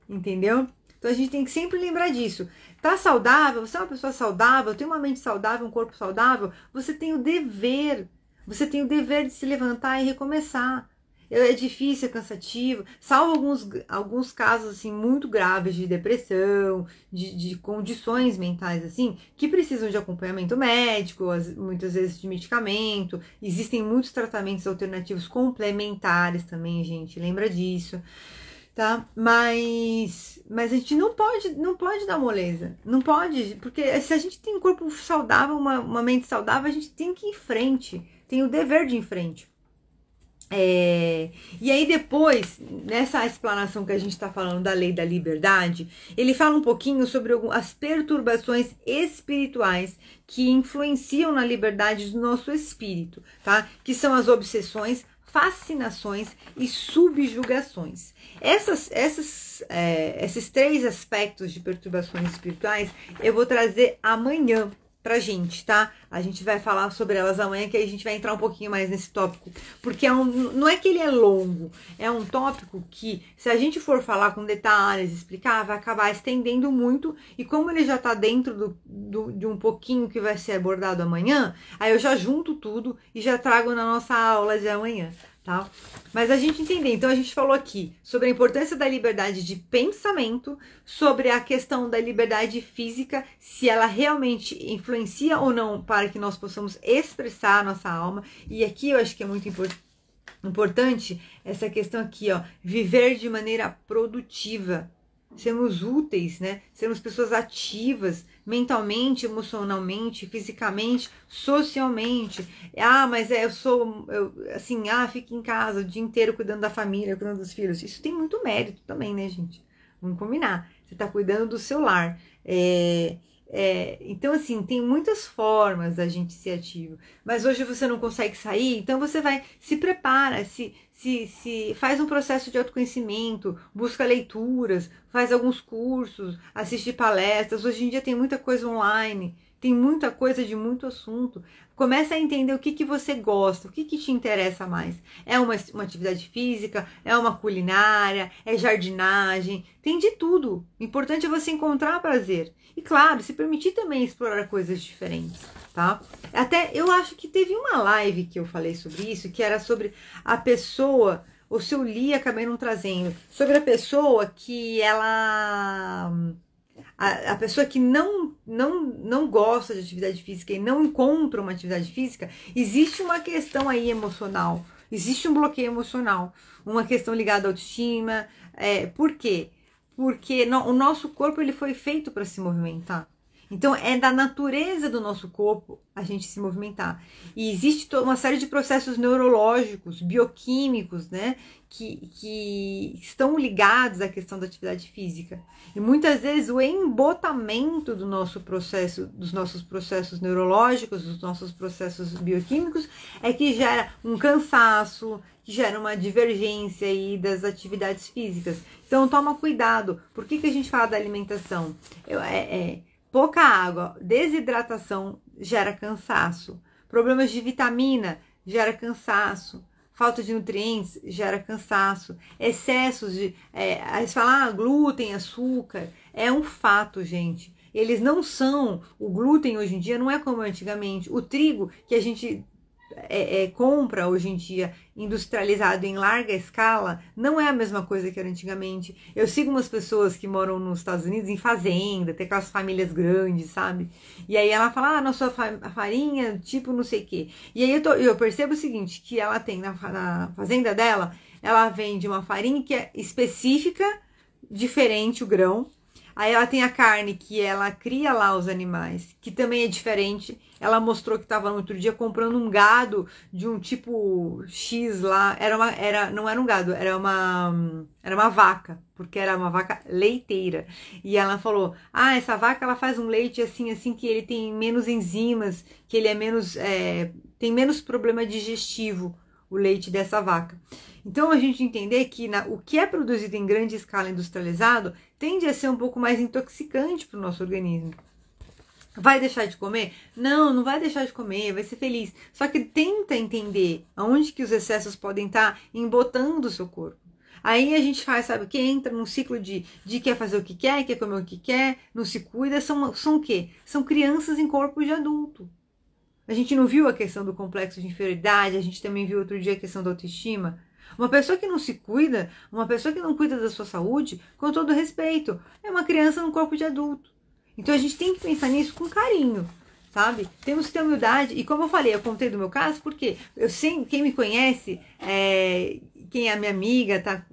Entendeu? Então a gente tem que sempre lembrar disso. Tá saudável? Você é uma pessoa saudável, tem uma mente saudável, um corpo saudável? Você tem o dever. Você tem o dever de se levantar e recomeçar. É difícil, é cansativo, salvo alguns casos assim muito graves de depressão, de condições mentais assim, que precisam de acompanhamento médico, muitas vezes de medicamento. Existem muitos tratamentos alternativos complementares também, gente, lembra disso, tá? Mas a gente não pode dar moleza, não pode, porque se a gente tem um corpo saudável, uma mente saudável, a gente tem que ir em frente, tem o dever de ir em frente. E aí depois, nessa explanação que a gente está falando da lei da liberdade, ele fala um pouquinho sobre as perturbações espirituais que influenciam na liberdade do nosso espírito, tá? Que são as obsessões, fascinações e subjugações. Esses 3 aspectos de perturbações espirituais eu vou trazer amanhã pra gente, tá? A gente vai falar sobre elas amanhã, que aí a gente vai entrar um pouquinho mais nesse tópico, porque não é que ele é longo, é um tópico que, se a gente for falar com detalhes, explicar, vai acabar estendendo muito, e como ele já tá dentro de um pouquinho que vai ser abordado amanhã, aí eu já junto tudo e já trago na nossa aula de amanhã, tá? Mas a gente entender, então a gente falou aqui sobre a importância da liberdade de pensamento, sobre a questão da liberdade física, se ela realmente influencia ou não para que nós possamos expressar a nossa alma. E aqui eu acho que é muito importante essa questão aqui, ó, viver de maneira produtiva, sermos úteis, né? Sermos pessoas ativas, mentalmente, emocionalmente, fisicamente, socialmente. Ah, mas fico em casa o dia inteiro cuidando da família, cuidando dos filhos. Isso tem muito mérito também, né, gente? Vamos combinar. Você está cuidando do seu lar. Então, assim, tem muitas formas da gente ser ativo. Mas hoje você não consegue sair, então você vai, se prepara, se faz um processo de autoconhecimento, busca leituras, faz alguns cursos, assiste palestras. Hoje em dia tem muita coisa online, tem muita coisa de muito assunto. Começa a entender o que você gosta, o que te interessa mais. É uma atividade física, é uma culinária, é jardinagem, tem de tudo. O importante é você encontrar prazer. E claro, se permitir também explorar coisas diferentes, tá? Até eu acho que teve uma live que eu falei sobre isso, que era sobre a pessoa, ou se eu li, acabei não trazendo, sobre a pessoa que ela... A pessoa que não gosta de atividade física e não encontra uma atividade física, existe uma questão aí emocional, existe um bloqueio emocional, uma questão ligada à autoestima. Por quê? Porque o nosso corpo ele foi feito para se movimentar. Então, é da natureza do nosso corpo a gente se movimentar. E existe toda uma série de processos neurológicos, bioquímicos, né? Que estão ligados à questão da atividade física. E muitas vezes o embotamento dos nossos processos neurológicos, dos nossos processos bioquímicos, é que gera um cansaço, que gera uma divergência aí das atividades físicas. Então, toma cuidado. Por que a gente fala da alimentação? Pouca água, desidratação gera cansaço, problemas de vitamina gera cansaço, falta de nutrientes gera cansaço, excessos de... aí você fala, glúten, açúcar, é um fato, gente. Eles não são... O glúten hoje em dia não é como antigamente. O trigo que a gente compra hoje em dia, industrializado em larga escala, não é a mesma coisa que era antigamente. Eu sigo umas pessoas que moram nos Estados Unidos em fazenda, tem aquelas famílias grandes, sabe? E aí ela fala, nossa farinha, tipo não sei o quê. E aí eu percebo o seguinte, que ela tem na fazenda dela, ela vende uma farinha que é específica, diferente o grão. Aí ela tem a carne que ela cria lá os animais, que também é diferente. Ela mostrou que estava no outro dia comprando um gado de um tipo X lá. Não era um gado, era uma vaca, porque era uma vaca leiteira. E ela falou, essa vaca ela faz um leite assim, que ele tem menos enzimas, que ele tem menos problema digestivo, o leite dessa vaca. Então, a gente entender que o que é produzido em grande escala industrializado tende a ser um pouco mais intoxicante para o nosso organismo. Vai deixar de comer? Não, não vai deixar de comer, vai ser feliz. Só que tenta entender aonde que os excessos podem estar embotando o seu corpo. Aí a gente faz, sabe o que? Entra num ciclo de quer fazer o que quer comer o que quer, não se cuida. São o quê? São crianças em corpo de adulto. A gente não viu a questão do complexo de inferioridade, a gente também viu outro dia a questão da autoestima. Uma pessoa que não se cuida, uma pessoa que não cuida da sua saúde, com todo respeito, é uma criança no corpo de adulto. Então a gente tem que pensar nisso com carinho, sabe? Temos que ter humildade. E como eu falei, eu contei do meu caso, porque quem me conhece, quem é minha amiga,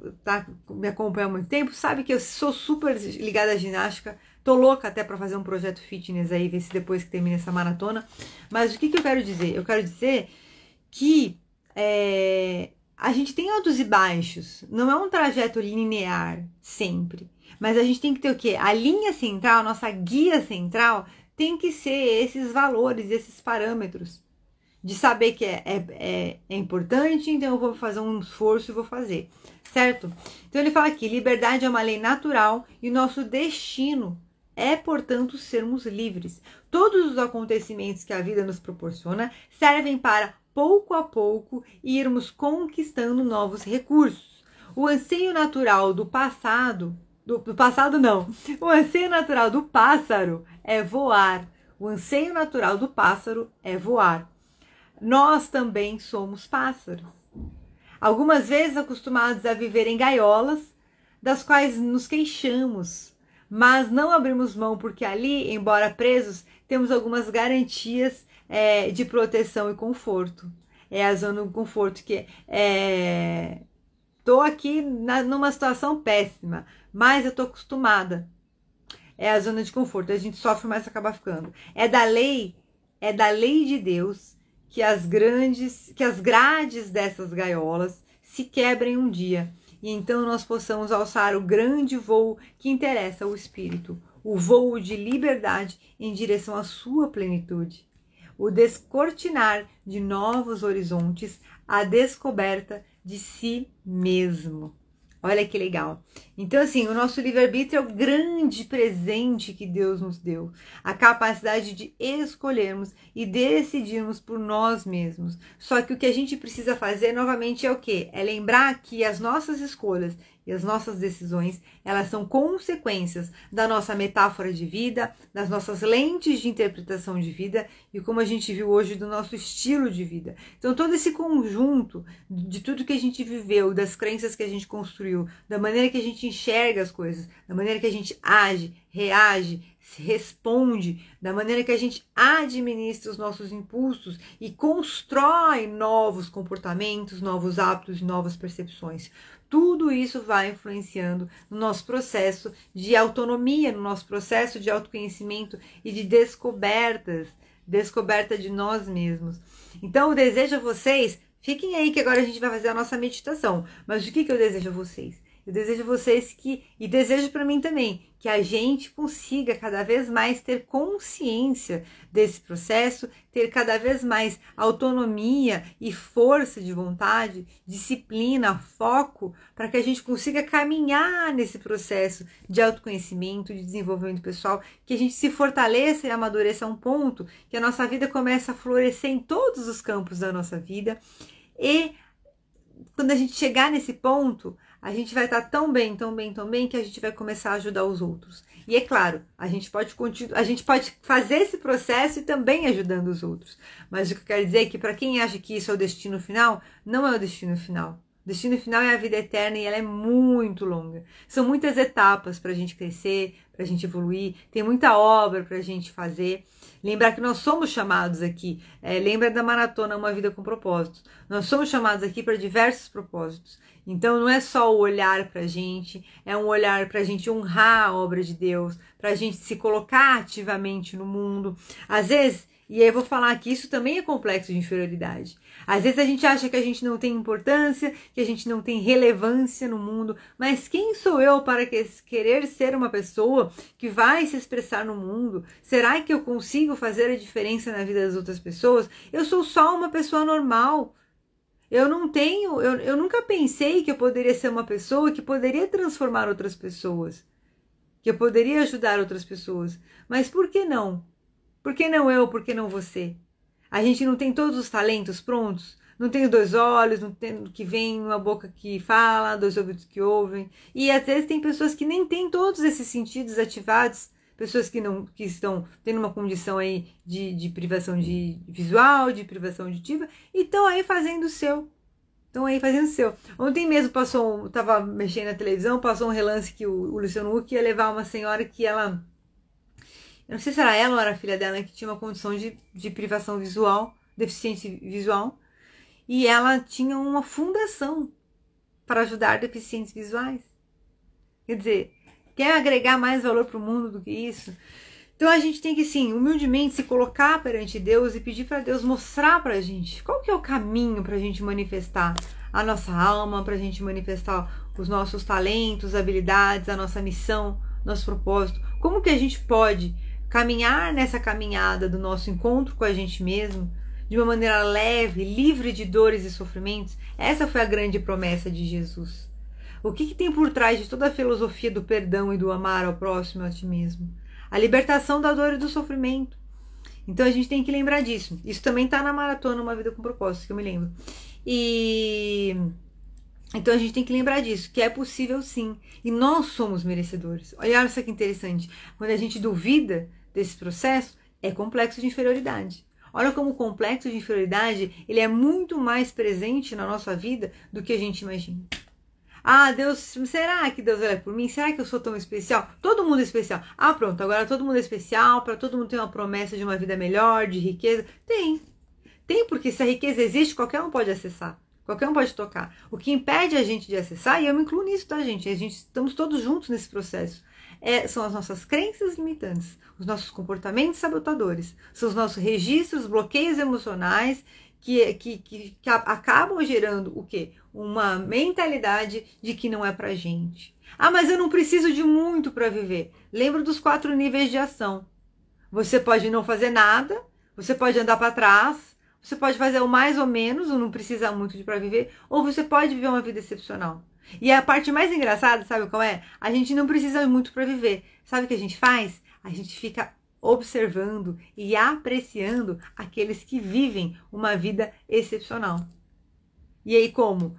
me acompanha há muito tempo, sabe que eu sou super ligada à ginástica. Tô louca até para fazer um projeto fitness aí, ver se depois que termina essa maratona. Mas o que eu quero dizer? Eu quero dizer que a gente tem altos e baixos, não é um trajeto linear sempre, mas a gente tem que ter o quê? A linha central, a nossa guia central tem que ser esses valores, esses parâmetros, de saber que é importante, então eu vou fazer um esforço e vou fazer, certo? Então ele fala aqui, liberdade é uma lei natural e o nosso destino é, portanto, sermos livres. Todos os acontecimentos que a vida nos proporciona servem para pouco a pouco irmos conquistando novos recursos. O anseio natural do passado, o anseio natural do pássaro é voar. O anseio natural do pássaro é voar. Nós também somos pássaros. Algumas vezes acostumados a viver em gaiolas, das quais nos queixamos, mas não abrimos mão porque ali, embora presos, temos algumas garantias de proteção e conforto. É a zona do conforto que tô aqui numa situação péssima, mas eu tô acostumada. É a zona de conforto, a gente sofre, mas acaba ficando. É da lei de Deus que as grades dessas gaiolas se quebrem um dia e então nós possamos alçar o grande voo que interessa ao espírito, o voo de liberdade em direção à sua plenitude, o descortinar de novos horizontes, a descoberta de si mesmo. Olha que legal. Então, assim, o nosso livre-arbítrio é o grande presente que Deus nos deu. A capacidade de escolhermos e decidirmos por nós mesmos. Só que o que a gente precisa fazer, novamente, é o quê? É lembrar que as nossas escolhas e as nossas decisões, elas são consequências da nossa metáfora de vida, das nossas lentes de interpretação de vida e, como a gente viu hoje, do nosso estilo de vida. Então, todo esse conjunto de tudo que a gente viveu, das crenças que a gente construiu, da maneira que a gente enxerga as coisas, da maneira que a gente age, reage, se responde, da maneira que a gente administra os nossos impulsos e constrói novos comportamentos, novos hábitos, novas percepções. Tudo isso vai influenciando no nosso processo de autonomia, no nosso processo de autoconhecimento e de descoberta de nós mesmos. Então, eu desejo a vocês, fiquem aí que agora a gente vai fazer a nossa meditação. Mas o que eu desejo a vocês? Eu desejo a vocês e desejo para mim também, que a gente consiga cada vez mais ter consciência desse processo, ter cada vez mais autonomia e força de vontade, disciplina, foco, para que a gente consiga caminhar nesse processo de autoconhecimento, de desenvolvimento pessoal, que a gente se fortaleça e amadureça a um ponto que a nossa vida comece a florescer em todos os campos da nossa vida. E quando a gente chegar nesse ponto, a gente vai estar tão bem, que a gente vai começar a ajudar os outros. E é claro, a gente pode fazer esse processo e também ajudando os outros. Mas o que eu quero dizer é que para quem acha que isso é o destino final, não é o destino final. O destino final é a vida eterna e ela é muito longa. São muitas etapas para a gente crescer, para a gente evoluir, tem muita obra para a gente fazer. Lembrar que nós somos chamados aqui, lembra da maratona Uma Vida com Propósitos. Nós somos chamados aqui para diversos propósitos. Então não é só o olhar para a gente, é um olhar para a gente honrar a obra de Deus, para a gente se colocar ativamente no mundo. Às vezes, e aí eu vou falar que isso também é complexo de inferioridade. Às vezes a gente acha que a gente não tem importância, que a gente não tem relevância no mundo, mas quem sou eu para querer ser uma pessoa que vai se expressar no mundo? Será que eu consigo fazer a diferença na vida das outras pessoas? Eu sou só uma pessoa normal. Eu nunca pensei que eu poderia ser uma pessoa que poderia transformar outras pessoas, que eu poderia ajudar outras pessoas. Mas por que não? Por que não eu? Por que não você? A gente não tem todos os talentos prontos? Não tem os 2 olhos, não tem que vem uma boca que fala, 2 ouvidos que ouvem. E às vezes tem pessoas que nem têm todos esses sentidos ativados, pessoas que estão tendo uma condição aí de privação de visual, de privação auditiva, e estão aí fazendo o seu. Ontem mesmo estava mexendo na televisão, passou um relance que o Luciano Huck ia levar uma senhora que ela... Eu não sei se era ela ou era a filha dela, que tinha uma condição de privação visual, deficiência visual, e ela tinha uma fundação para ajudar deficientes visuais. Quer dizer, quer agregar mais valor para o mundo do que isso? Então a gente tem que, sim, humildemente se colocar perante Deus e pedir para Deus mostrar para a gente qual que é o caminho para a gente manifestar a nossa alma, para a gente manifestar os nossos talentos, habilidades, a nossa missão, nosso propósito. Como que a gente pode caminhar nessa caminhada do nosso encontro com a gente mesmo de uma maneira leve, livre de dores e sofrimentos? Essa foi a grande promessa de Jesus. O que tem por trás de toda a filosofia do perdão e do amar ao próximo e a ti mesmo? A libertação da dor e do sofrimento. Então a gente tem que lembrar disso. Isso também está na maratona Uma Vida com Propósitos, que eu me lembro. Então a gente tem que lembrar disso, que é possível sim. E nós somos merecedores. Olha só que interessante. Quando a gente duvida desse processo, é complexo de inferioridade. Olha como o complexo de inferioridade ele é muito mais presente na nossa vida do que a gente imagina. Ah, Deus, será que Deus olha por mim? Será que eu sou tão especial? Todo mundo é especial. Ah, pronto, agora todo mundo é especial, para todo mundo ter uma promessa de uma vida melhor, de riqueza. Tem, porque se a riqueza existe, qualquer um pode acessar. Qualquer um pode tocar. O que impede a gente de acessar, e eu me incluo nisso, tá, gente? Estamos todos juntos nesse processo. São as nossas crenças limitantes, os nossos comportamentos sabotadores, são os nossos registros, bloqueios emocionais que acabam gerando o quê? Uma mentalidade de que não é pra gente. Ah, mas eu não preciso de muito para viver. Lembra dos 4 níveis de ação. Você pode não fazer nada, você pode andar para trás, você pode fazer o mais ou menos, ou não precisa muito para viver, ou você pode viver uma vida excepcional. E a parte mais engraçada, sabe qual é? A gente não precisa muito para viver. Sabe o que a gente faz? A gente fica observando e apreciando aqueles que vivem uma vida excepcional. E aí como?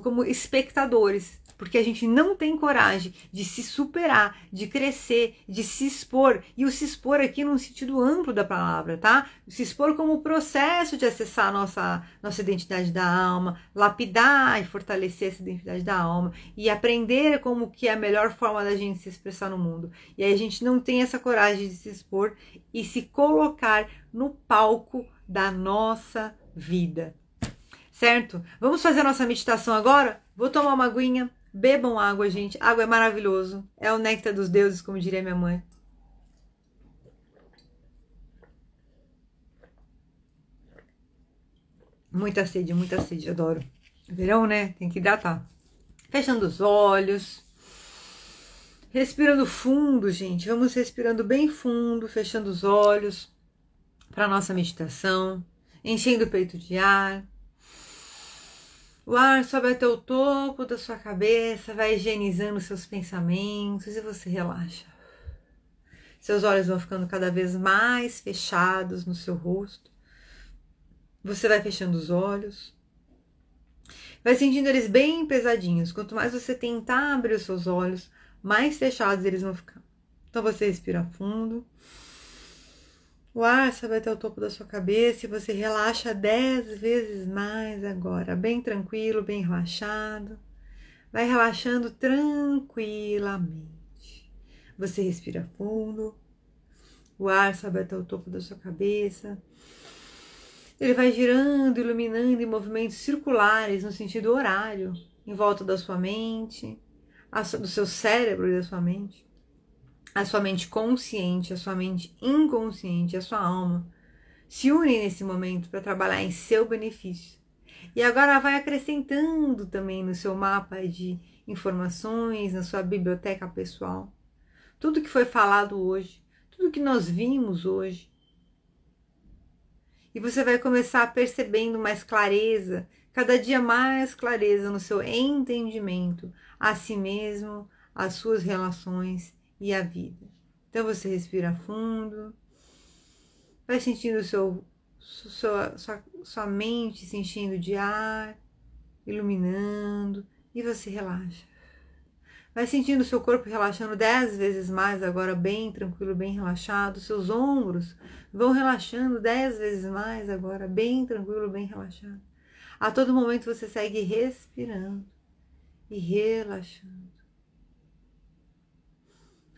Como espectadores. Porque a gente não tem coragem de se superar, de crescer, de se expor. E o se expor aqui num sentido amplo da palavra, tá? Se expor como o processo de acessar a nossa identidade da alma, lapidar e fortalecer essa identidade da alma e aprender como que é a melhor forma da gente se expressar no mundo. E aí a gente não tem essa coragem de se expor e se colocar no palco da nossa vida. Certo? Vamos fazer a nossa meditação agora? Vou tomar uma aguinha. Bebam água, gente. Água é maravilhoso. É o néctar dos deuses, como diria minha mãe. Muita sede, adoro. Verão, né? Tem que hidratar. Fechando os olhos. Respirando fundo, gente. Vamos respirando bem fundo, fechando os olhos para nossa meditação. Enchendo o peito de ar. O ar sobe até o topo da sua cabeça, vai higienizando seus pensamentos e você relaxa. Seus olhos vão ficando cada vez mais fechados no seu rosto. Você vai fechando os olhos. Vai sentindo eles bem pesadinhos. Quanto mais você tentar abrir os seus olhos, mais fechados eles vão ficar. Então você respira fundo. O ar sobe até o topo da sua cabeça e você relaxa 10 vezes mais agora. Bem tranquilo, bem relaxado. Vai relaxando tranquilamente. Você respira fundo. O ar sobe até o topo da sua cabeça. Ele vai girando, iluminando em movimentos circulares no sentido horário, em volta da sua mente, do seu cérebro e da sua mente. A sua mente consciente, a sua mente inconsciente, a sua alma se unem nesse momento para trabalhar em seu benefício. E agora vai acrescentando também no seu mapa de informações, na sua biblioteca pessoal, tudo que foi falado hoje, tudo que nós vimos hoje. E você vai começar percebendo mais clareza, cada dia mais clareza no seu entendimento a si mesmo, as suas relações e a vida. Então você respira fundo, vai sentindo sua mente se enchendo de ar, iluminando, e você relaxa. Vai sentindo o seu corpo relaxando 10 vezes mais, agora bem tranquilo, bem relaxado. Seus ombros vão relaxando 10 vezes mais, agora bem tranquilo, bem relaxado. A todo momento você segue respirando e relaxando.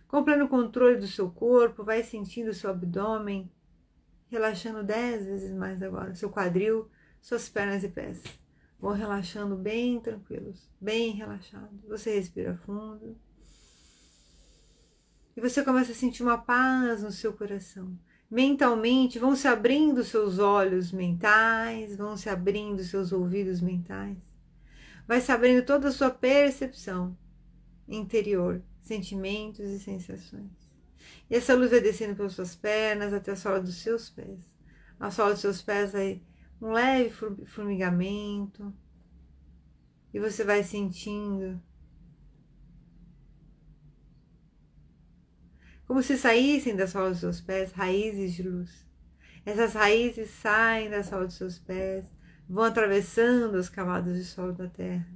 Com pleno controle do seu corpo, vai sentindo o seu abdômen relaxando 10 vezes mais agora. Seu quadril, suas pernas e pés vão relaxando bem tranquilos, bem relaxados. Você respira fundo. E você começa a sentir uma paz no seu coração. Mentalmente, vão se abrindo seus olhos mentais, vão se abrindo seus ouvidos mentais. Vai se abrindo toda a sua percepção interior, sentimentos e sensações. E essa luz vai descendo pelas suas pernas até a sola dos seus pés. A sola dos seus pés vai um leve formigamento. E você vai sentindo como se saíssem da sola dos seus pés raízes de luz. Essas raízes saem da sola dos seus pés, vão atravessando as camadas de solo da terra.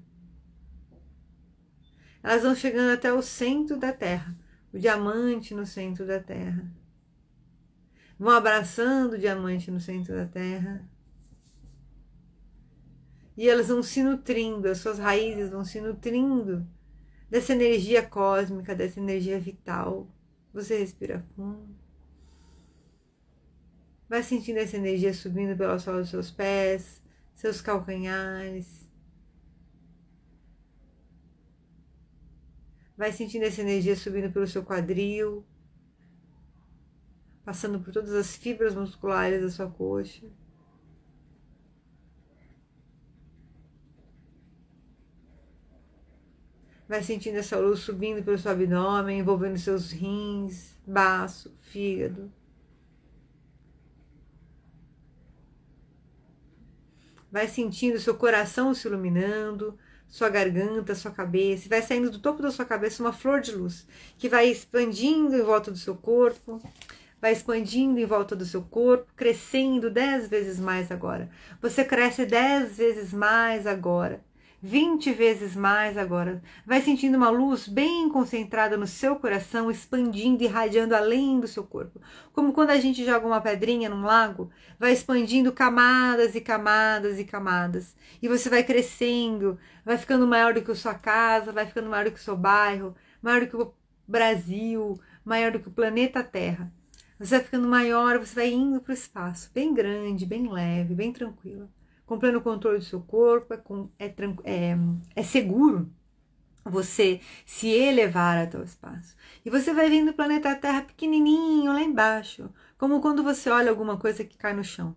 Elas vão chegando até o centro da terra, o diamante no centro da terra. Vão abraçando o diamante no centro da terra. E elas vão se nutrindo, as suas raízes vão se nutrindo dessa energia cósmica, dessa energia vital. Você respira fundo. Vai sentindo essa energia subindo pela sola dos seus pés, seus calcanhares. Vai sentindo essa energia subindo pelo seu quadril, passando por todas as fibras musculares da sua coxa. Vai sentindo essa luz subindo pelo seu abdômen, envolvendo seus rins, baço, fígado. Vai sentindo seu coração se iluminando, sua garganta, sua cabeça. E vai saindo do topo da sua cabeça uma flor de luz, que vai expandindo em volta do seu corpo. Vai expandindo em volta do seu corpo, crescendo 10 vezes mais agora. Você cresce 10 vezes mais agora. 20 vezes mais agora. Vai sentindo uma luz bem concentrada no seu coração, expandindo, irradiando além do seu corpo. Como quando a gente joga uma pedrinha num lago, vai expandindo camadas e camadas e camadas. E você vai crescendo, vai ficando maior do que a sua casa, vai ficando maior do que o seu bairro, maior do que o Brasil, maior do que o planeta Terra. Você vai ficando maior, você vai indo para o espaço, bem grande, bem leve, bem tranquila. Com pleno controle do seu corpo, é seguro você se elevar até o espaço. E você vai vendo o planeta Terra pequenininho lá embaixo, como quando você olha alguma coisa que cai no chão.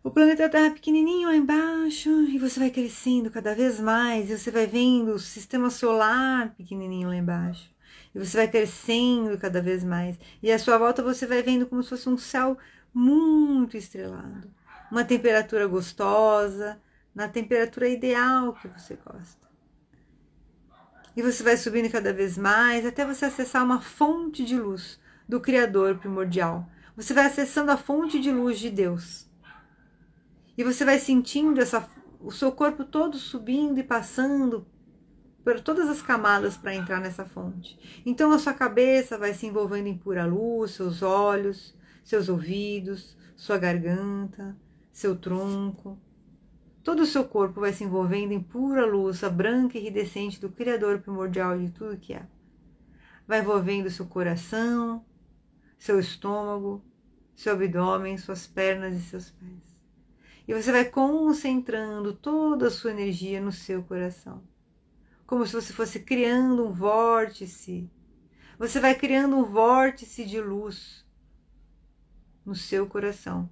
O planeta Terra pequenininho lá embaixo, e você vai crescendo cada vez mais, e você vai vendo o sistema solar pequenininho lá embaixo. E você vai crescendo cada vez mais. E à sua volta você vai vendo como se fosse um céu muito estrelado. Uma temperatura gostosa, na temperatura ideal que você gosta. E você vai subindo cada vez mais até você acessar uma fonte de luz do Criador primordial. Você vai acessando a fonte de luz de Deus. E você vai sentindo o seu corpo todo subindo e passando por todas as camadas para entrar nessa fonte. Então a sua cabeça vai se envolvendo em pura luz, seus olhos, seus ouvidos, sua garganta, seu tronco. Todo o seu corpo vai se envolvendo em pura luz, a branca e iridescente do Criador primordial de tudo que é. Vai envolvendo seu coração, seu estômago, seu abdômen, suas pernas e seus pés. E você vai concentrando toda a sua energia no seu coração. Como se você fosse criando um vórtice. Você vai criando um vórtice de luz no seu coração.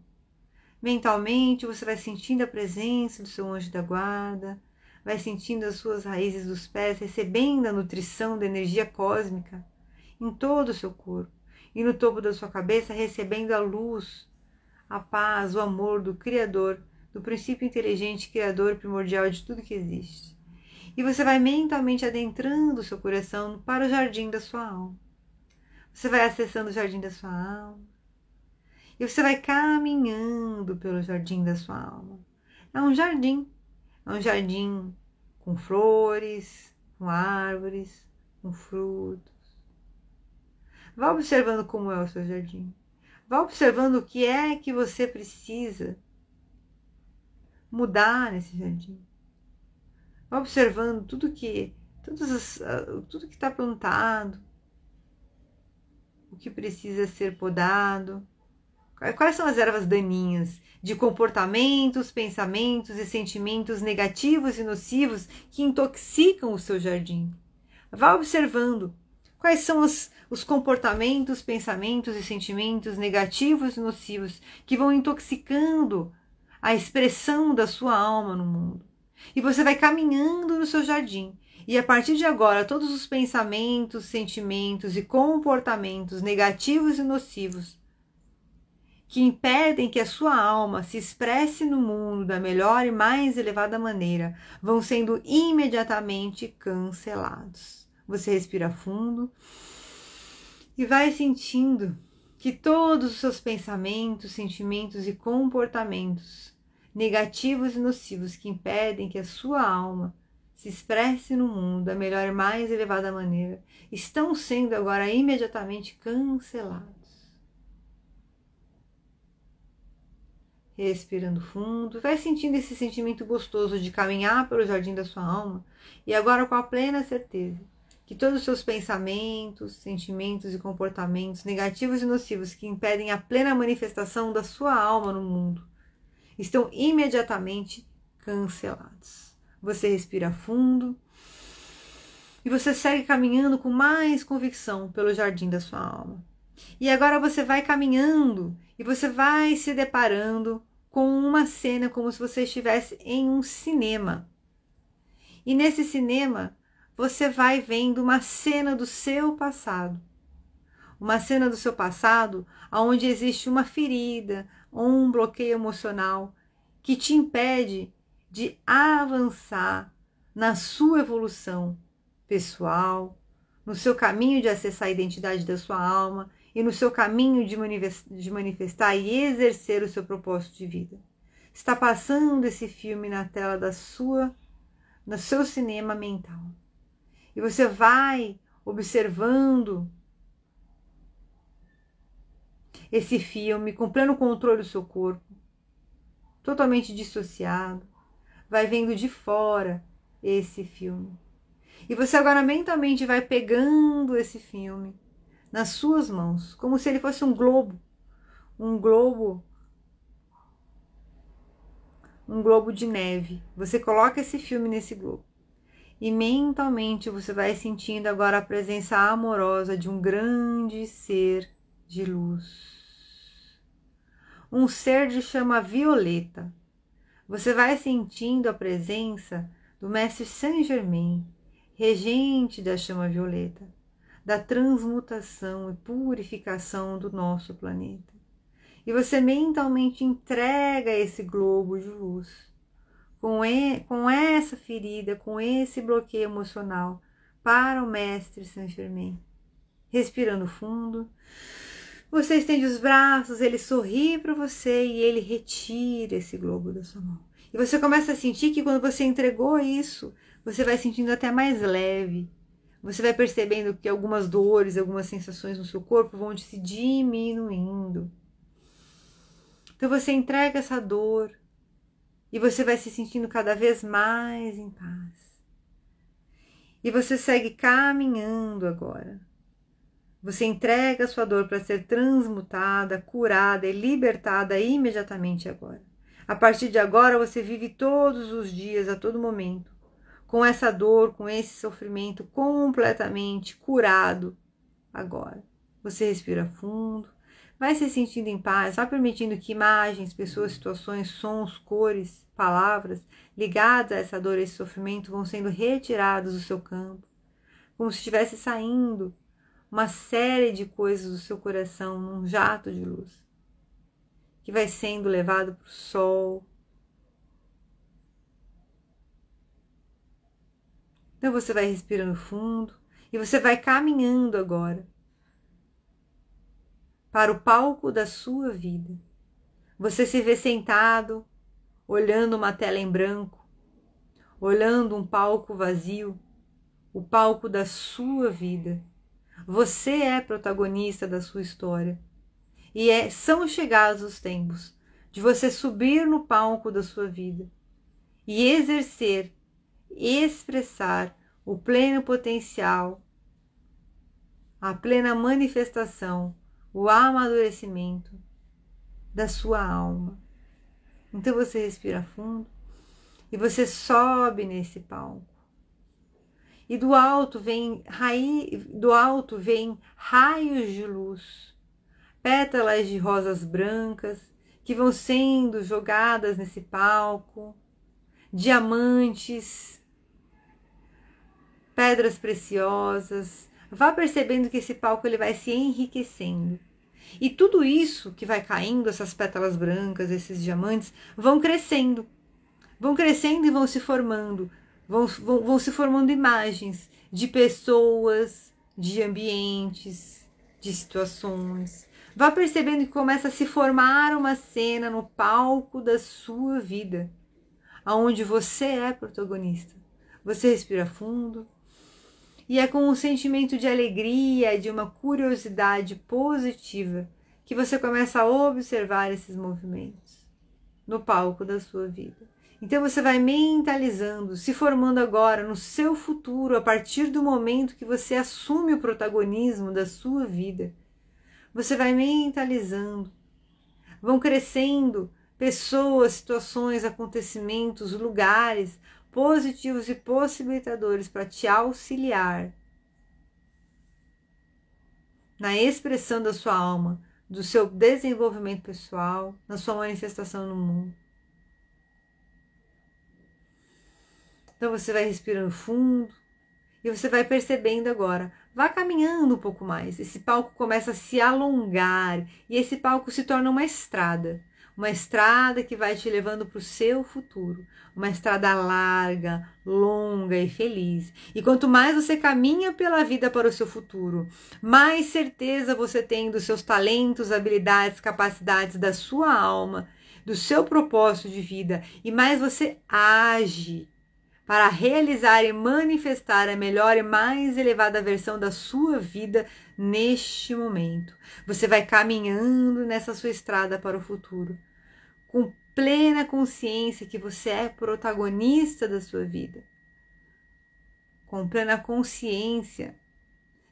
Mentalmente, você vai sentindo a presença do seu anjo da guarda, vai sentindo as suas raízes dos pés, recebendo a nutrição da energia cósmica em todo o seu corpo. E no topo da sua cabeça, recebendo a luz, a paz, o amor do Criador, do princípio inteligente, Criador primordial de tudo que existe. E você vai mentalmente adentrando o seu coração para o jardim da sua alma. Você vai acessando o jardim da sua alma. E você vai caminhando pelo jardim da sua alma. É um jardim com flores, com árvores, com frutos. Vá observando como é o seu jardim. Vá observando o que é que você precisa mudar nesse jardim. Vá observando tudo que está plantado, o que precisa ser podado. Quais são as ervas daninhas de comportamentos, pensamentos e sentimentos negativos e nocivos que intoxicam o seu jardim? Vá observando quais são os comportamentos, pensamentos e sentimentos negativos e nocivos que vão intoxicando a expressão da sua alma no mundo. E você vai caminhando no seu jardim. E a partir de agora, todos os pensamentos, sentimentos e comportamentos negativos e nocivos que impedem que a sua alma se expresse no mundo da melhor e mais elevada maneira vão sendo imediatamente cancelados. Você respira fundo e vai sentindo que todos os seus pensamentos, sentimentos e comportamentos negativos e nocivos que impedem que a sua alma se expresse no mundo da melhor e mais elevada maneira estão sendo agora imediatamente cancelados. Respirando fundo, vai sentindo esse sentimento gostoso de caminhar pelo jardim da sua alma e agora com a plena certeza que todos os seus pensamentos, sentimentos e comportamentos negativos e nocivos que impedem a plena manifestação da sua alma no mundo estão imediatamente cancelados. Você respira fundo e você segue caminhando com mais convicção pelo jardim da sua alma. E agora você vai caminhando e você vai se deparando com uma cena como se você estivesse em um cinema. E nesse cinema você vai vendo uma cena do seu passado. Uma cena do seu passado onde existe uma ferida ou um bloqueio emocional que te impede de avançar na sua evolução pessoal, no seu caminho de acessar a identidade da sua alma e no seu caminho de manifestar e exercer o seu propósito de vida. Está passando esse filme na tela no seu cinema mental. E você vai observando esse filme com pleno controle do seu corpo, totalmente dissociado, vai vendo de fora esse filme. E você agora mentalmente vai pegando esse filme nas suas mãos, como se ele fosse um globo de neve. Você coloca esse filme nesse globo e mentalmente você vai sentindo agora a presença amorosa de um grande ser de luz. Um ser de chama violeta. Você vai sentindo a presença do Mestre Saint-Germain, regente da chama violeta, da transmutação e purificação do nosso planeta. E você mentalmente entrega esse globo de luz, com essa ferida, com esse bloqueio emocional, para o Mestre Saint-Germain. Respirando fundo, você estende os braços, ele sorri para você e ele retira esse globo da sua mão. E você começa a sentir que quando você entregou isso, você vai sentindo até mais leve. Você vai percebendo que algumas dores, algumas sensações no seu corpo vão se diminuindo. Então você entrega essa dor e você vai se sentindo cada vez mais em paz. E você segue caminhando agora. Você entrega a sua dor para ser transmutada, curada e libertada imediatamente agora. A partir de agora você vive todos os dias, a todo momento, com essa dor, com esse sofrimento completamente curado agora. Você respira fundo, vai se sentindo em paz, vai permitindo que imagens, pessoas, situações, sons, cores, palavras ligadas a essa dor, a esse sofrimento vão sendo retirados do seu campo, como se estivesse saindo uma série de coisas do seu coração num jato de luz, que vai sendo levado para o sol. Então você vai respirando fundo e você vai caminhando agora para o palco da sua vida. Você se vê sentado, olhando uma tela em branco, olhando um palco vazio, o palco da sua vida. Você é protagonista da sua história. E são chegados os tempos de você subir no palco da sua vida e exercer, expressar o pleno potencial, a plena manifestação, o amadurecimento da sua alma. Então você respira fundo e você sobe nesse palco. E do alto vem raios de luz, pétalas de rosas brancas que vão sendo jogadas nesse palco, diamantes, pedras preciosas. Vá percebendo que esse palco ele vai se enriquecendo. E tudo isso que vai caindo, essas pétalas brancas, esses diamantes, vão crescendo e vão se formando. Vão se formando imagens de pessoas, de ambientes, de situações. Vá percebendo que começa a se formar uma cena no palco da sua vida, onde você é protagonista. Você respira fundo e é com um sentimento de alegria, de uma curiosidade positiva, que você começa a observar esses movimentos no palco da sua vida. Então você vai mentalizando, se formando agora no seu futuro, a partir do momento que você assume o protagonismo da sua vida. Você vai mentalizando, vão crescendo pessoas, situações, acontecimentos, lugares positivos e possibilitadores para te auxiliar na expressão da sua alma, do seu desenvolvimento pessoal, na sua manifestação no mundo. Então você vai respirando fundo E você vai percebendo agora, vá caminhando um pouco mais, esse palco começa a se alongar e esse palco se torna uma estrada que vai te levando para o seu futuro, uma estrada larga, longa e feliz. E quanto mais você caminha pela vida para o seu futuro, mais certeza você tem dos seus talentos, habilidades, capacidades, da sua alma, do seu propósito de vida, e mais você age para realizar e manifestar a melhor e mais elevada versão da sua vida neste momento. Você vai caminhando nessa sua estrada para o futuro, com plena consciência que você é protagonista da sua vida, com plena consciência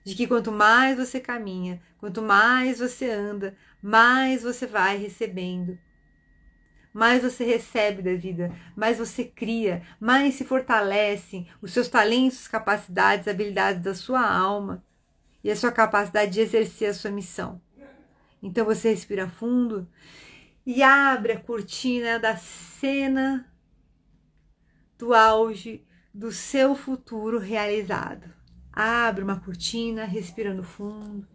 de que quanto mais você caminha, quanto mais você anda, mais você vai recebendo. Mais você recebe da vida, mais você cria, mais se fortalecem os seus talentos, capacidades, habilidades da sua alma e a sua capacidade de exercer a sua missão. Então você respira fundo e abre a cortina da cena do auge do seu futuro realizado. Abre uma cortina, respirando fundo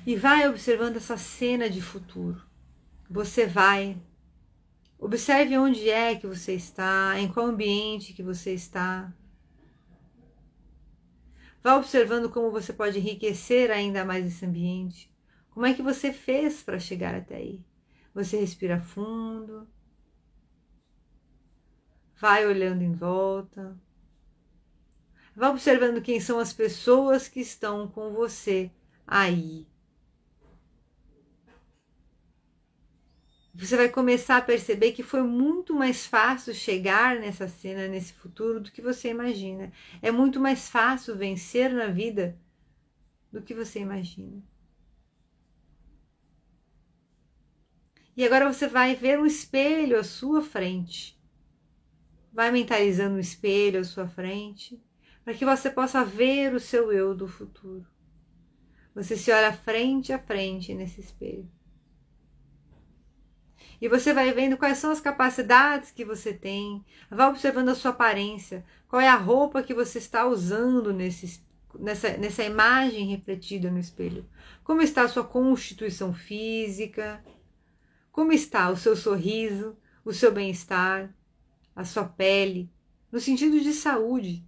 e vai observando essa cena de futuro. Você vai. Observe onde é que você está, em qual ambiente que você está. Vá observando como você pode enriquecer ainda mais esse ambiente. Como é que você fez para chegar até aí? Você respira fundo. Vai olhando em volta. Vá observando quem são as pessoas que estão com você aí. Você vai começar a perceber que foi muito mais fácil chegar nessa cena, nesse futuro, do que você imagina. É muito mais fácil vencer na vida do que você imagina. E agora você vai ver um espelho à sua frente. Vai mentalizando um espelho à sua frente, para que você possa ver o seu eu do futuro. Você se olha frente a frente nesse espelho. E você vai vendo quais são as capacidades que você tem. Vai observando a sua aparência. Qual é a roupa que você está usando nessa imagem refletida no espelho. Como está a sua constituição física. Como está o seu sorriso, o seu bem-estar, a sua pele, no sentido de saúde.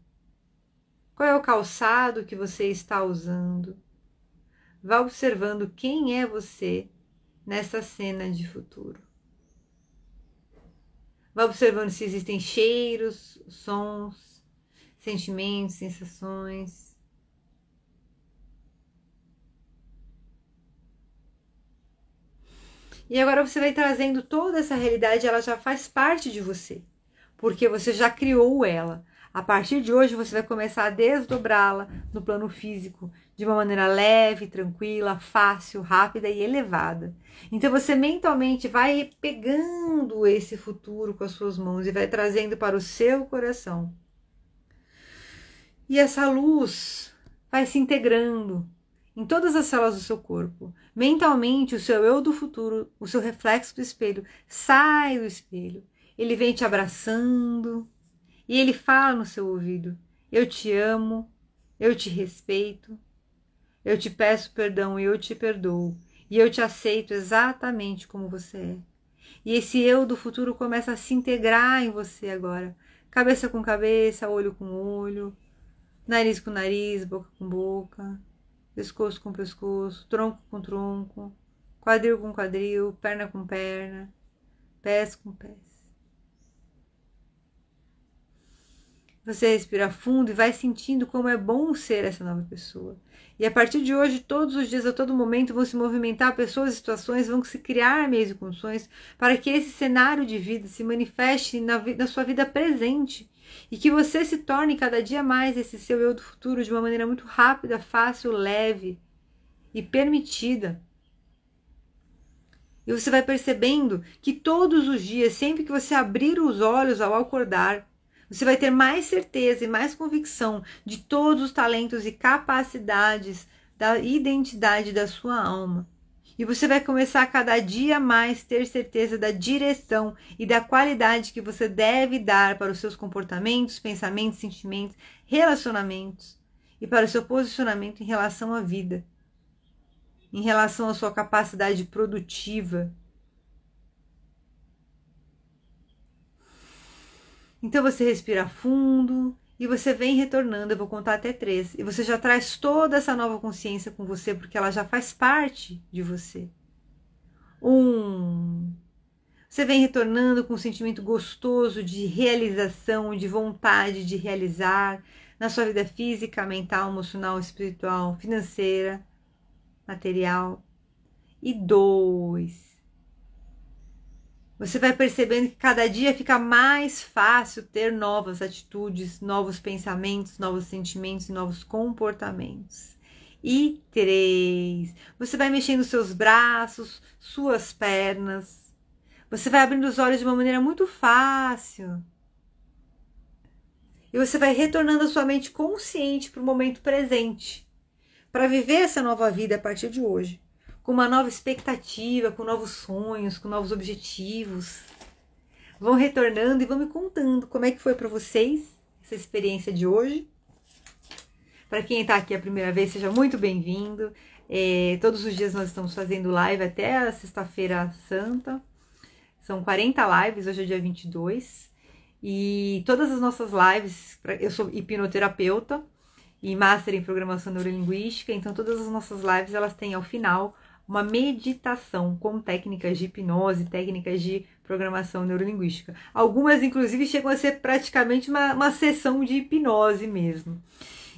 Qual é o calçado que você está usando. Vá observando quem é você nessa cena de futuro. Vai observando se existem cheiros, sons, sentimentos, sensações. E agora você vai trazendo toda essa realidade, ela já faz parte de você, porque você já criou ela. A partir de hoje você vai começar a desdobrá-la no plano físico, de uma maneira leve, tranquila, fácil, rápida e elevada. Então você mentalmente vai pegando esse futuro com as suas mãos e vai trazendo para o seu coração. E essa luz vai se integrando em todas as células do seu corpo. Mentalmente, o seu eu do futuro, o seu reflexo do espelho, sai do espelho. Ele vem te abraçando e ele fala no seu ouvido: eu te amo, eu te respeito, eu te peço perdão e eu te perdoo. E eu te aceito exatamente como você é. E esse eu do futuro começa a se integrar em você agora. Cabeça com cabeça, olho com olho, nariz com nariz, boca com boca, pescoço com pescoço, tronco com tronco, quadril com quadril, perna com perna, pés com pés. Você respira fundo e vai sentindo como é bom ser essa nova pessoa. E a partir de hoje, todos os dias, a todo momento, vão se movimentar pessoas e situações, vão se criar meios e condições para que esse cenário de vida se manifeste na sua vida presente. E que você se torne cada dia mais esse seu eu do futuro de uma maneira muito rápida, fácil, leve e permitida. E você vai percebendo que todos os dias, sempre que você abrir os olhos ao acordar, você vai ter mais certeza e mais convicção de todos os talentos e capacidades da identidade da sua alma. E você vai começar a cada dia mais ter certeza da direção e da qualidade que você deve dar para os seus comportamentos, pensamentos, sentimentos, relacionamentos e para o seu posicionamento em relação à vida, em relação à sua capacidade produtiva. Então você respira fundo e você vem retornando, eu vou contar até 3. E você já traz toda essa nova consciência com você, porque ela já faz parte de você. 1. Você vem retornando com um sentimento gostoso de realização, de vontade de realizar na sua vida física, mental, emocional, espiritual, financeira, material. E 2. Você vai percebendo que cada dia fica mais fácil ter novas atitudes, novos pensamentos, novos sentimentos e novos comportamentos. E 3. Você vai mexendo seus braços, suas pernas. Você vai abrindo os olhos de uma maneira muito fácil. E você vai retornando a sua mente consciente para o momento presente, para viver essa nova vida a partir de hoje, com uma nova expectativa, com novos sonhos, com novos objetivos. Vão retornando e vão me contando como é que foi para vocês essa experiência de hoje. Para quem está aqui a primeira vez, seja muito bem-vindo. Todos os dias nós estamos fazendo live até a sexta-feira santa. São 40 lives, hoje é dia 22. E todas as nossas lives, eu sou hipnoterapeuta e master em programação neurolinguística, então todas as nossas lives elas têm ao final uma meditação com técnicas de hipnose, técnicas de programação neurolinguística. Algumas, inclusive, chegam a ser praticamente uma sessão de hipnose mesmo.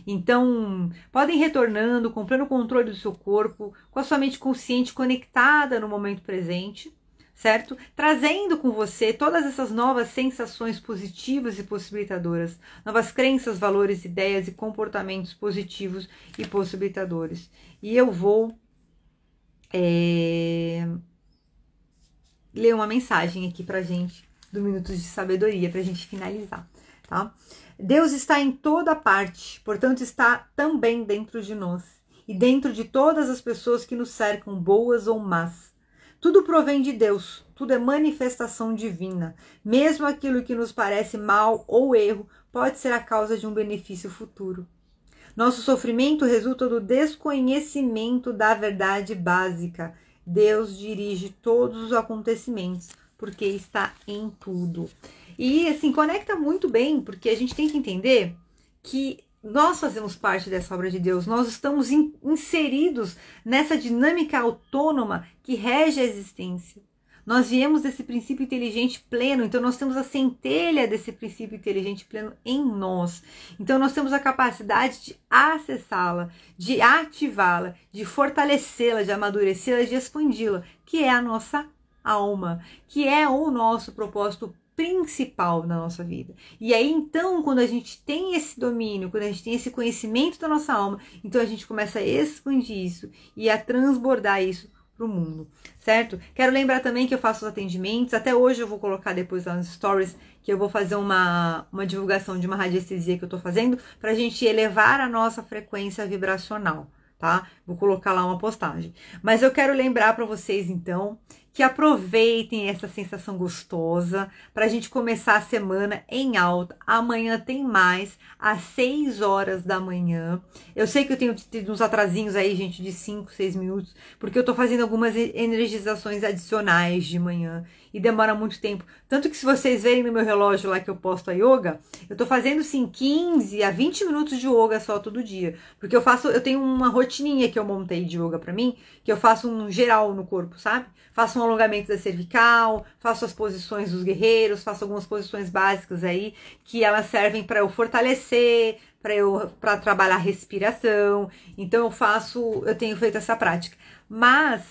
Então, podem ir retornando, comprando o controle do seu corpo, com a sua mente consciente conectada no momento presente, certo? Trazendo com você todas essas novas sensações positivas e possibilitadoras, novas crenças, valores, ideias e comportamentos positivos e possibilitadores. E eu vou ler uma mensagem aqui pra gente, do Minutos de Sabedoria, pra gente finalizar, tá? Deus está em toda parte, portanto está também dentro de nós e dentro de todas as pessoas que nos cercam, boas ou más. Tudo provém de Deus, tudo é manifestação divina. Mesmo aquilo que nos parece mal ou erro pode ser a causa de um benefício futuro. Nosso sofrimento resulta do desconhecimento da verdade básica. Deus dirige todos os acontecimentos, porque está em tudo. E assim, conecta muito bem, porque a gente tem que entender que nós fazemos parte dessa obra de Deus, nós estamos inseridos nessa dinâmica autônoma que rege a existência. Nós viemos desse princípio inteligente pleno, então nós temos a centelha desse princípio inteligente pleno em nós. Então nós temos a capacidade de acessá-la, de ativá-la, de fortalecê-la, de amadurecê-la, de expandi-la, que é a nossa alma, que é o nosso propósito principal na nossa vida. E aí então, quando a gente tem esse domínio, quando a gente tem esse conhecimento da nossa alma, então a gente começa a expandir isso e a transbordar isso para o mundo, certo? Quero lembrar também que eu faço os atendimentos, até hoje eu vou colocar depois lá nos stories, que eu vou fazer uma divulgação de uma radiestesia que eu tô fazendo, para a gente elevar a nossa frequência vibracional, tá? Vou colocar lá uma postagem. Mas eu quero lembrar para vocês, então, que aproveitem essa sensação gostosa para a gente começar a semana em alta. Amanhã tem mais, às 6 horas da manhã. Eu sei que eu tenho tido uns atrasinhos aí, gente, de 5, 6 minutos, porque eu tô fazendo algumas energizações adicionais de manhã e demora muito tempo. Tanto que se vocês verem no meu relógio lá que eu posto a yoga, eu tô fazendo, sim, 15 a 20 minutos de yoga só todo dia. Porque eu tenho uma rotininha que eu montei de yoga pra mim, que eu faço um geral no corpo, sabe? Faço um alongamento da cervical, faço as posições dos guerreiros, faço algumas posições básicas aí, que elas servem para eu fortalecer, para trabalhar a respiração. Então eu tenho feito essa prática. Mas,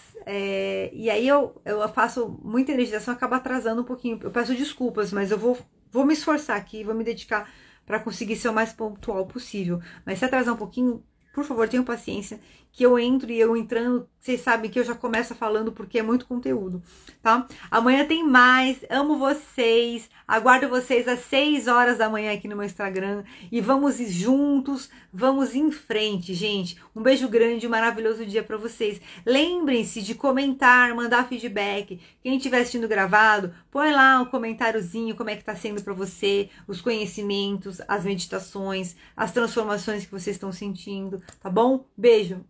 e aí eu faço muita energização, acaba atrasando um pouquinho. Eu peço desculpas, mas eu vou me esforçar aqui, vou me dedicar para conseguir ser o mais pontual possível. Mas se atrasar um pouquinho, por favor, tenham paciência, que eu entro e eu entrando, vocês sabem que eu já começo falando porque é muito conteúdo, tá? Amanhã tem mais, amo vocês, aguardo vocês às 6 horas da manhã aqui no meu Instagram e vamos ir juntos, vamos em frente, gente. Um beijo grande, um maravilhoso dia pra vocês. Lembrem-se de comentar, mandar feedback. Quem estiver assistindo gravado, põe lá um comentáriozinho, como é que tá sendo pra você, os conhecimentos, as meditações, as transformações que vocês estão sentindo, tá bom? Beijo!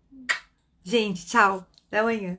Gente, tchau. Até amanhã.